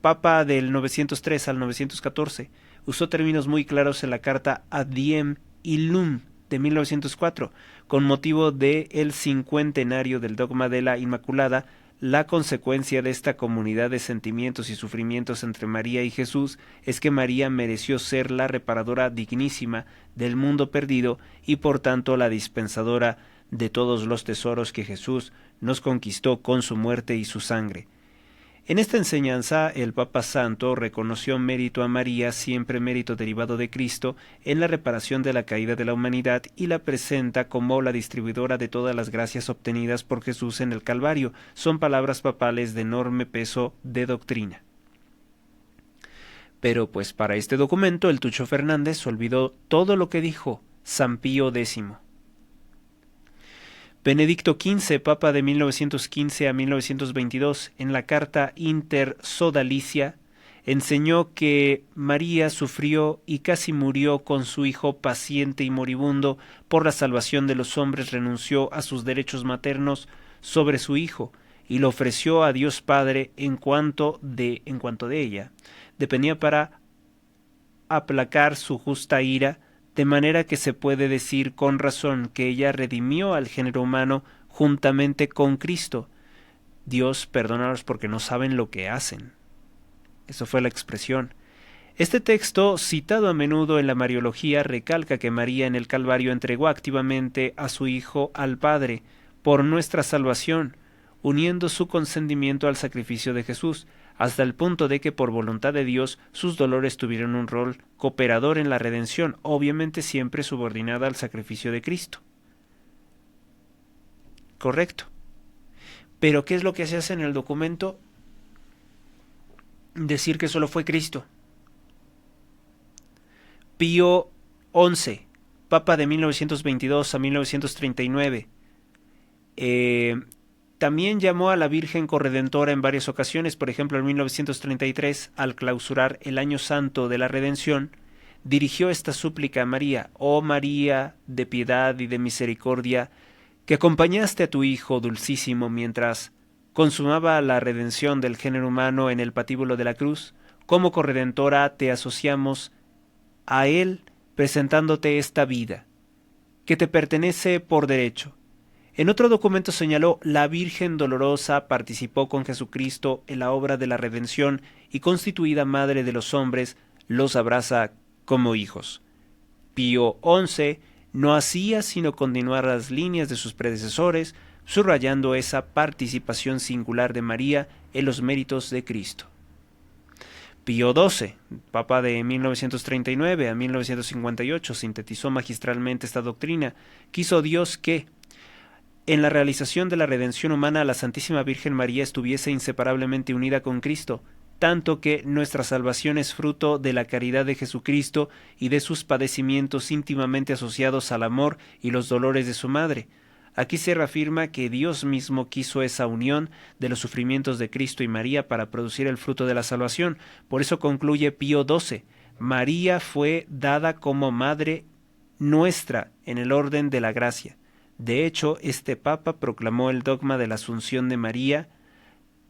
Papa del 903 al 914, usó términos muy claros en la carta Adiem Illum de 1904, con motivo del cincuentenario del dogma de la Inmaculada. La consecuencia de esta comunidad de sentimientos y sufrimientos entre María y Jesús es que María mereció ser la reparadora dignísima del mundo perdido y por tanto la dispensadora de todos los tesoros que Jesús nos conquistó con su muerte y su sangre. En esta enseñanza, el Papa Santo reconoció mérito a María, siempre mérito derivado de Cristo, en la reparación de la caída de la humanidad y la presenta como la distribuidora de todas las gracias obtenidas por Jesús en el Calvario. Son palabras papales de enorme peso de doctrina. Pero pues para este documento el Tucho Fernández olvidó todo lo que dijo San Pío X. Benedicto XV, Papa de 1915 a 1922, en la carta Inter Sodalicia, Enseñó que María sufrió y casi murió con su hijo paciente y moribundo. Por la salvación de los hombres renunció a sus derechos maternos sobre su hijo y lo ofreció a Dios Padre en cuanto de ella dependía para aplacar su justa ira, de manera que se puede decir con razón que ella redimió al género humano juntamente con Cristo. Dios, perdónalos porque no saben lo que hacen. Eso fue la expresión. Este texto, citado a menudo en la Mariología, recalca que María en el Calvario entregó activamente a su Hijo al Padre por nuestra salvación, uniendo su consentimiento al sacrificio de Jesús, hasta el punto de que por voluntad de Dios sus dolores tuvieron un rol cooperador en la redención, obviamente siempre subordinada al sacrificio de Cristo. Correcto. Pero ¿qué es lo que se hace en el documento? Decir que solo fue Cristo. Pío XI, Papa de 1922 a 1939. También llamó a la Virgen Corredentora en varias ocasiones, por ejemplo en 1933, al clausurar el Año Santo de la Redención, dirigió esta súplica a María: Oh María, de piedad y de misericordia, que acompañaste a tu Hijo dulcísimo mientras consumaba la redención del género humano en el patíbulo de la cruz, como corredentora te asociamos a Él presentándote esta vida, que te pertenece por derecho. En otro documento señaló: la Virgen Dolorosa participó con Jesucristo en la obra de la redención y constituida Madre de los hombres, los abraza como hijos. Pío XI no hacía sino continuar las líneas de sus predecesores, subrayando esa participación singular de María en los méritos de Cristo. Pío XII, Papa de 1939 a 1958, sintetizó magistralmente esta doctrina. Quiso Dios que, en la realización de la redención humana, la Santísima Virgen María estuviese inseparablemente unida con Cristo, tanto que nuestra salvación es fruto de la caridad de Jesucristo y de sus padecimientos íntimamente asociados al amor y los dolores de su madre. Aquí se reafirma que Dios mismo quiso esa unión de los sufrimientos de Cristo y María para producir el fruto de la salvación. Por eso concluye Pío XII: María fue dada como madre nuestra en el orden de la gracia. De hecho, este Papa proclamó el dogma de la Asunción de María,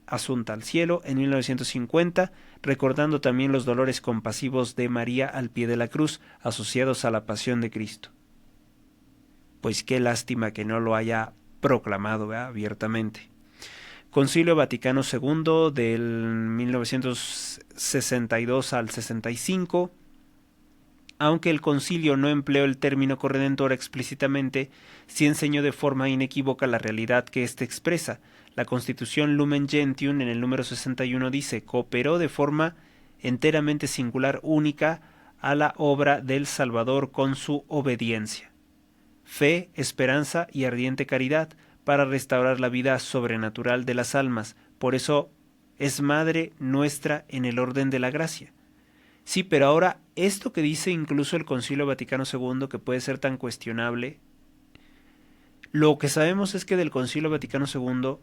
asunta al cielo, en 1950, recordando también los dolores compasivos de María al pie de la cruz, asociados a la pasión de Cristo. Pues qué lástima que no lo haya proclamado abiertamente. Concilio Vaticano II del 1962 al 65. Aunque el concilio no empleó el término corredentora explícitamente, sí enseñó de forma inequívoca la realidad que éste expresa. La Constitución Lumen Gentium en el número 61 dice: cooperó de forma enteramente singular, única, a la obra del Salvador con su obediencia, fe, esperanza y ardiente caridad para restaurar la vida sobrenatural de las almas. Por eso es Madre nuestra en el orden de la gracia. Sí, pero ahora esto que dice incluso el Concilio Vaticano II, que puede ser tan cuestionable, lo que sabemos es que del Concilio Vaticano II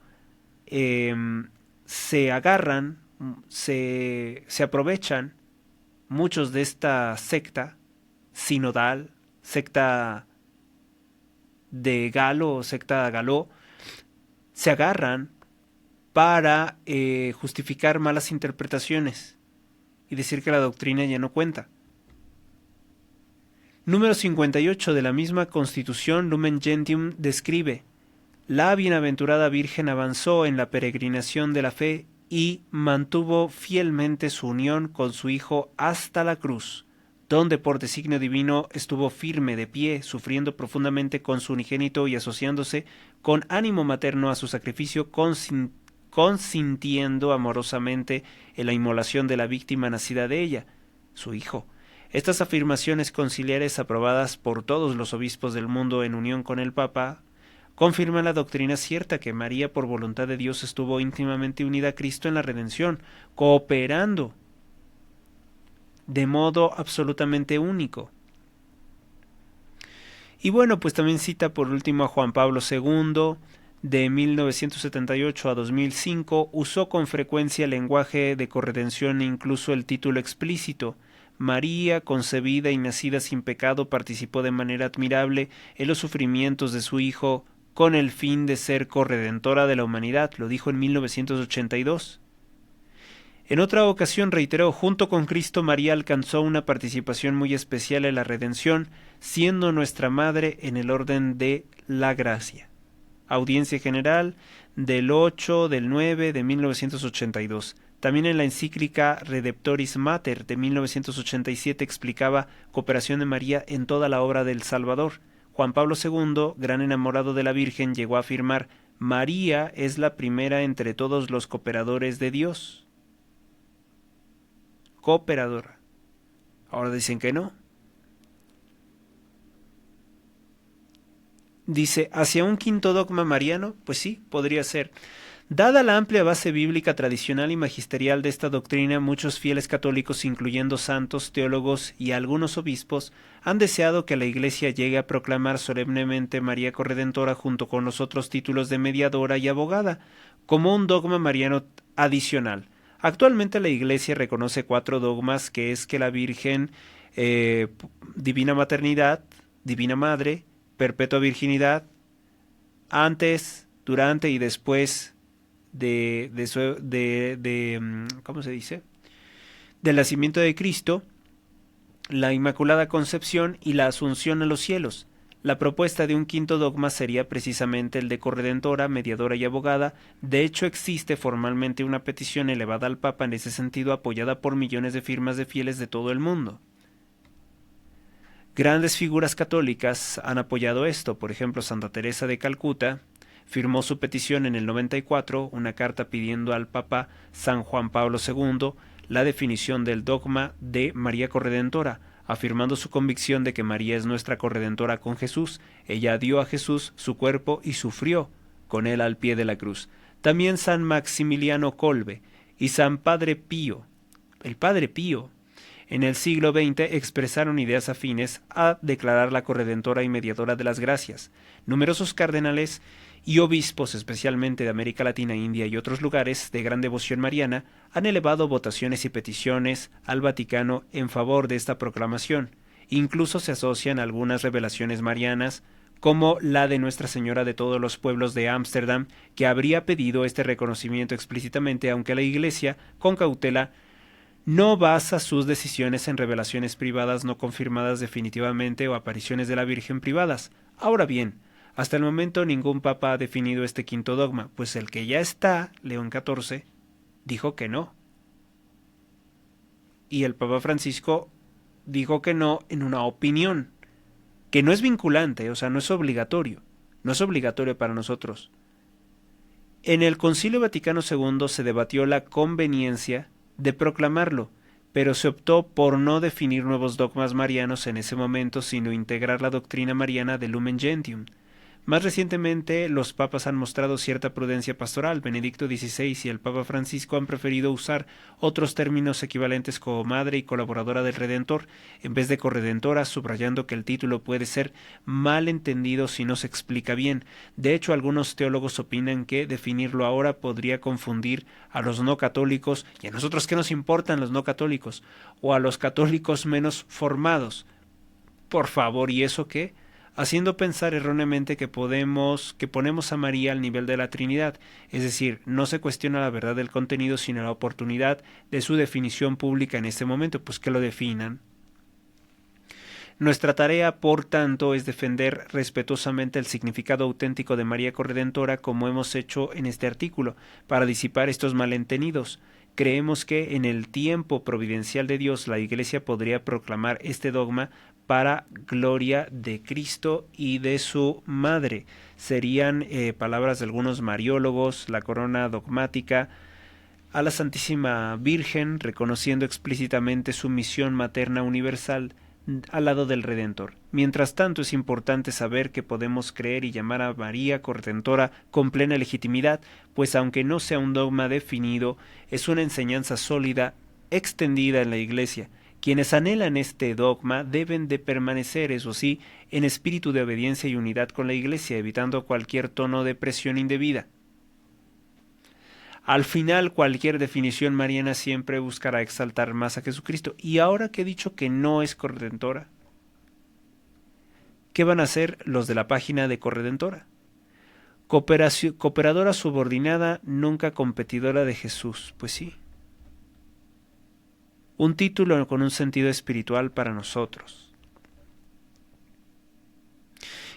se agarran, se aprovechan muchos de esta secta sinodal, secta de Galo o secta Galó, se agarran para justificar malas interpretaciones y decir que la doctrina ya no cuenta. Número 58 de la misma Constitución Lumen Gentium describe: la bienaventurada Virgen avanzó en la peregrinación de la fe y mantuvo fielmente su unión con su Hijo hasta la cruz, donde por designio divino estuvo firme de pie, sufriendo profundamente con su unigénito y asociándose con ánimo materno a su sacrificio, consintiendo amorosamente en la inmolación de la víctima nacida de ella, su Hijo. Estas afirmaciones conciliares, aprobadas por todos los obispos del mundo en unión con el Papa, confirman la doctrina cierta que María, por voluntad de Dios, estuvo íntimamente unida a Cristo en la redención, cooperando de modo absolutamente único. Y bueno, pues también cita por último a Juan Pablo II, de 1978 a 2005, usó con frecuencia el lenguaje de corredención e incluso el título explícito. María, concebida y nacida sin pecado, participó de manera admirable en los sufrimientos de su Hijo con el fin de ser corredentora de la humanidad, lo dijo en 1982. En otra ocasión reiteró, junto con Cristo, María alcanzó una participación muy especial en la redención, siendo nuestra madre en el orden de la gracia. Audiencia General del 8 del 9 de 1982. También en la encíclica Redemptoris Mater de 1987 explicaba cooperación de María en toda la obra del Salvador. Juan Pablo II, gran enamorado de la Virgen, llegó a afirmar: María es la primera entre todos los cooperadores de Dios. Cooperadora. Ahora dicen que no. Dice, ¿hacia un quinto dogma mariano? Pues sí, podría ser. Dada la amplia base bíblica tradicional y magisterial de esta doctrina, muchos fieles católicos, incluyendo santos, teólogos y algunos obispos, han deseado que la Iglesia llegue a proclamar solemnemente María Corredentora junto con los otros títulos de mediadora y abogada, como un dogma mariano adicional. Actualmente la Iglesia reconoce 4 dogmas, que es que la Virgen, divina maternidad, divina madre, perpetua virginidad, antes, durante y después ¿cómo se dice? Del nacimiento de Cristo, la Inmaculada Concepción y la Asunción a los cielos. La propuesta de un quinto dogma sería precisamente el de corredentora, mediadora y abogada. De hecho, existe formalmente una petición elevada al Papa en ese sentido, apoyada por millones de firmas de fieles de todo el mundo. Grandes figuras católicas han apoyado esto. Por ejemplo, Santa Teresa de Calcuta firmó su petición en el 94, una carta pidiendo al Papa San Juan Pablo II la definición del dogma de María Corredentora, afirmando su convicción de que María es nuestra corredentora con Jesús. Ella dio a Jesús su cuerpo y sufrió con él al pie de la cruz. También San Maximiliano Kolbe y San Padre Pío, el Padre Pío, en el siglo XX expresaron ideas afines a declarar la corredentora y mediadora de las gracias. Numerosos cardenales y obispos, especialmente de América Latina, India y otros lugares de gran devoción mariana, han elevado votaciones y peticiones al Vaticano en favor de esta proclamación. Incluso se asocian algunas revelaciones marianas, como la de Nuestra Señora de todos los pueblos de Ámsterdam, que habría pedido este reconocimiento explícitamente, aunque la Iglesia, con cautela, no basa sus decisiones en revelaciones privadas no confirmadas definitivamente o apariciones de la Virgen privadas. Ahora bien, hasta el momento ningún papa ha definido este quinto dogma, pues el que ya está, León XIV, dijo que no. Y el Papa Francisco dijo que no en una opinión, que no es vinculante, o sea, no es obligatorio para nosotros. En el Concilio Vaticano II se debatió la conveniencia de proclamarlo, pero se optó por no definir nuevos dogmas marianos en ese momento, sino integrar la doctrina mariana de Lumen Gentium. Más recientemente, los papas han mostrado cierta prudencia pastoral. Benedicto XVI y el Papa Francisco han preferido usar otros términos equivalentes como madre y colaboradora del Redentor, en vez de corredentora, subrayando que el título puede ser mal entendido si no se explica bien. De hecho, algunos teólogos opinan que definirlo ahora podría confundir a los no católicos, y a nosotros qué nos importan los no católicos, o a los católicos menos formados. Por favor, ¿y eso qué? Haciendo pensar erróneamente que ponemos a María al nivel de la Trinidad, es decir, no se cuestiona la verdad del contenido, sino la oportunidad de su definición pública en este momento, pues que lo definan. Nuestra tarea, por tanto, es defender respetuosamente el significado auténtico de María Corredentora, como hemos hecho en este artículo, para disipar estos malentendidos. Creemos que en el tiempo providencial de Dios la Iglesia podría proclamar este dogma para gloria de Cristo y de su madre. Serían palabras de algunos mariólogos, la corona dogmática a la Santísima Virgen, reconociendo explícitamente su misión materna universal al lado del Redentor. Mientras tanto, es importante saber que podemos creer y llamar a María Corredentora con plena legitimidad, pues aunque no sea un dogma definido, es una enseñanza sólida extendida en la Iglesia, Quienes anhelan este dogma deben de permanecer, eso sí, en espíritu de obediencia y unidad con la Iglesia, evitando cualquier tono de presión indebida. Al final, cualquier definición mariana siempre buscará exaltar más a Jesucristo. Y ahora que he dicho que no es corredentora, ¿qué van a hacer los de la página de corredentora? Cooperadora subordinada, nunca competidora de Jesús. Pues sí. Un título con un sentido espiritual para nosotros.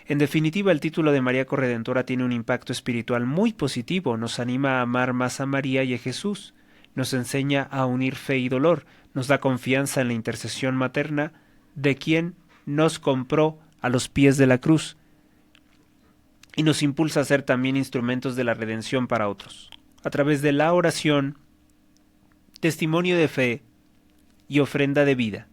En definitiva, el título de María Corredentora tiene un impacto espiritual muy positivo, nos anima a amar más a María y a Jesús, nos enseña a unir fe y dolor, nos da confianza en la intercesión materna de quien nos compró a los pies de la cruz y nos impulsa a ser también instrumentos de la redención para otros. A través de la oración, testimonio de fe y ofrenda de vida.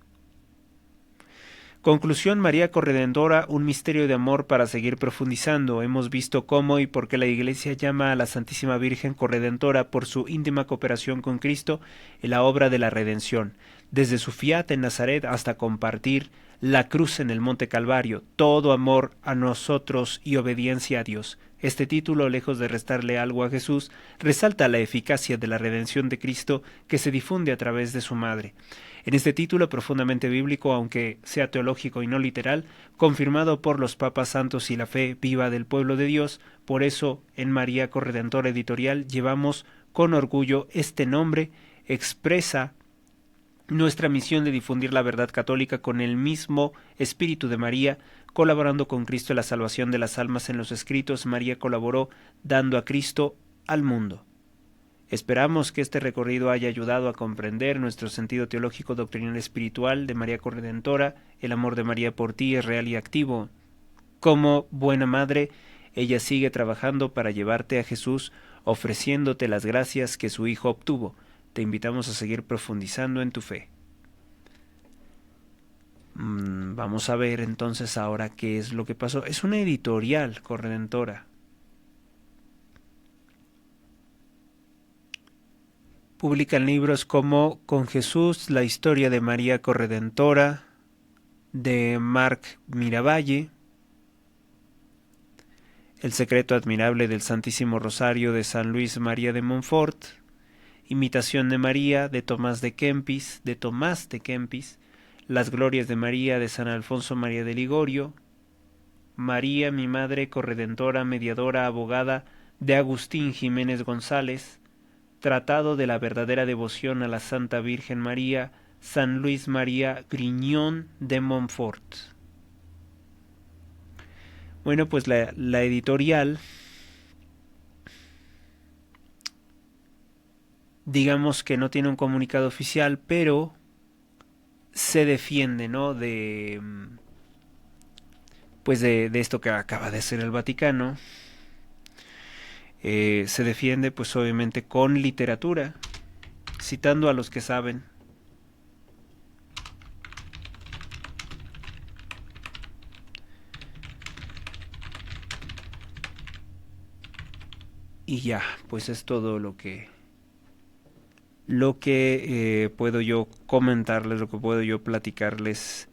Conclusión: María Corredentora, un misterio de amor para seguir profundizando. Hemos visto cómo y por qué la Iglesia llama a la Santísima Virgen Corredentora por su íntima cooperación con Cristo en la obra de la redención, desde su fiat en Nazaret hasta compartir la cruz en el Monte Calvario, todo amor a nosotros y obediencia a Dios. Este título, lejos de restarle algo a Jesús, resalta la eficacia de la redención de Cristo que se difunde a través de su madre. En este título profundamente bíblico, aunque sea teológico y no literal, confirmado por los papas santos y la fe viva del pueblo de Dios, por eso en María Corredentora Editorial llevamos con orgullo este nombre, expresa nuestra misión de difundir la verdad católica con el mismo espíritu de María, colaborando con Cristo en la salvación de las almas. En los escritos, María colaboró dando a Cristo al mundo. Esperamos que este recorrido haya ayudado a comprender nuestro sentido teológico doctrinal espiritual de María Corredentora. El amor de María por ti es real y activo. Como buena madre, ella sigue trabajando para llevarte a Jesús, ofreciéndote las gracias que su Hijo obtuvo. Te invitamos a seguir profundizando en tu fe. Vamos a ver entonces ahora qué es lo que pasó. Es una editorial Corredentora. Publican libros como Con Jesús, la historia de María Corredentora, de Marc Miravalle, El secreto admirable del Santísimo Rosario de San Luis María de Montfort, Imitación de María de Tomás de Kempis, Las glorias de María de San Alfonso María de Ligorio, María, mi Madre Corredentora, mediadora, abogada, de Agustín Jiménez González, Tratado de la verdadera devoción a la Santa Virgen María, San Luis María Grignon de Montfort. Bueno, pues la editorial, digamos que no tiene un comunicado oficial, pero se defiende, ¿no? Pues de esto que acaba de hacer el Vaticano. Se defiende pues obviamente con literatura, citando a los que saben. Y ya, pues es todo lo que puedo yo comentarles, lo que puedo yo platicarles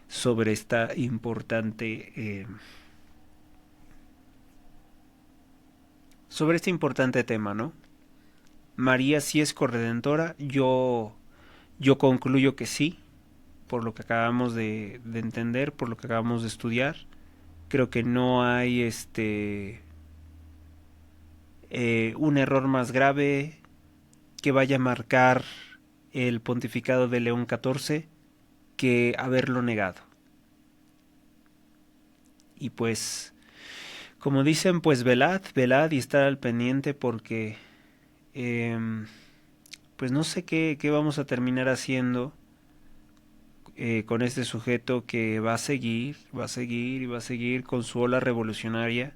sobre esta importante sobre este importante tema, ¿no? María sí es corredentora. Yo concluyo que sí, por lo que acabamos de entender, por lo que acabamos de estudiar. Creo que no hay un error más grave que vaya a marcar el pontificado de León XIV que haberlo negado. Y pues, como dicen, pues velad y estar al pendiente porque pues no sé qué vamos a terminar haciendo con este sujeto que va a seguir con su ola revolucionaria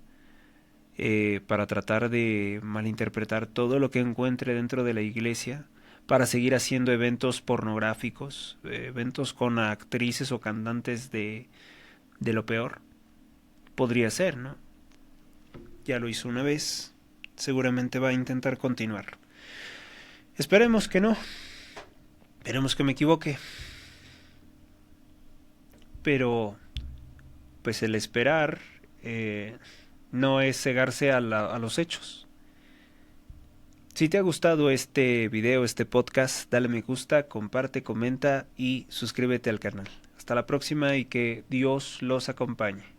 para tratar de malinterpretar todo lo que encuentre dentro de la iglesia, para seguir haciendo eventos pornográficos, eventos con actrices o cantantes de lo peor. Podría ser, ¿no? Ya lo hizo una vez, seguramente va a intentar continuar. Esperemos que no, esperemos que me equivoque. pero pues el esperar no es cegarse a los hechos. Si te ha gustado este video, este podcast, dale me gusta, comparte, comenta y suscríbete al canal. Hasta la próxima y que Dios los acompañe.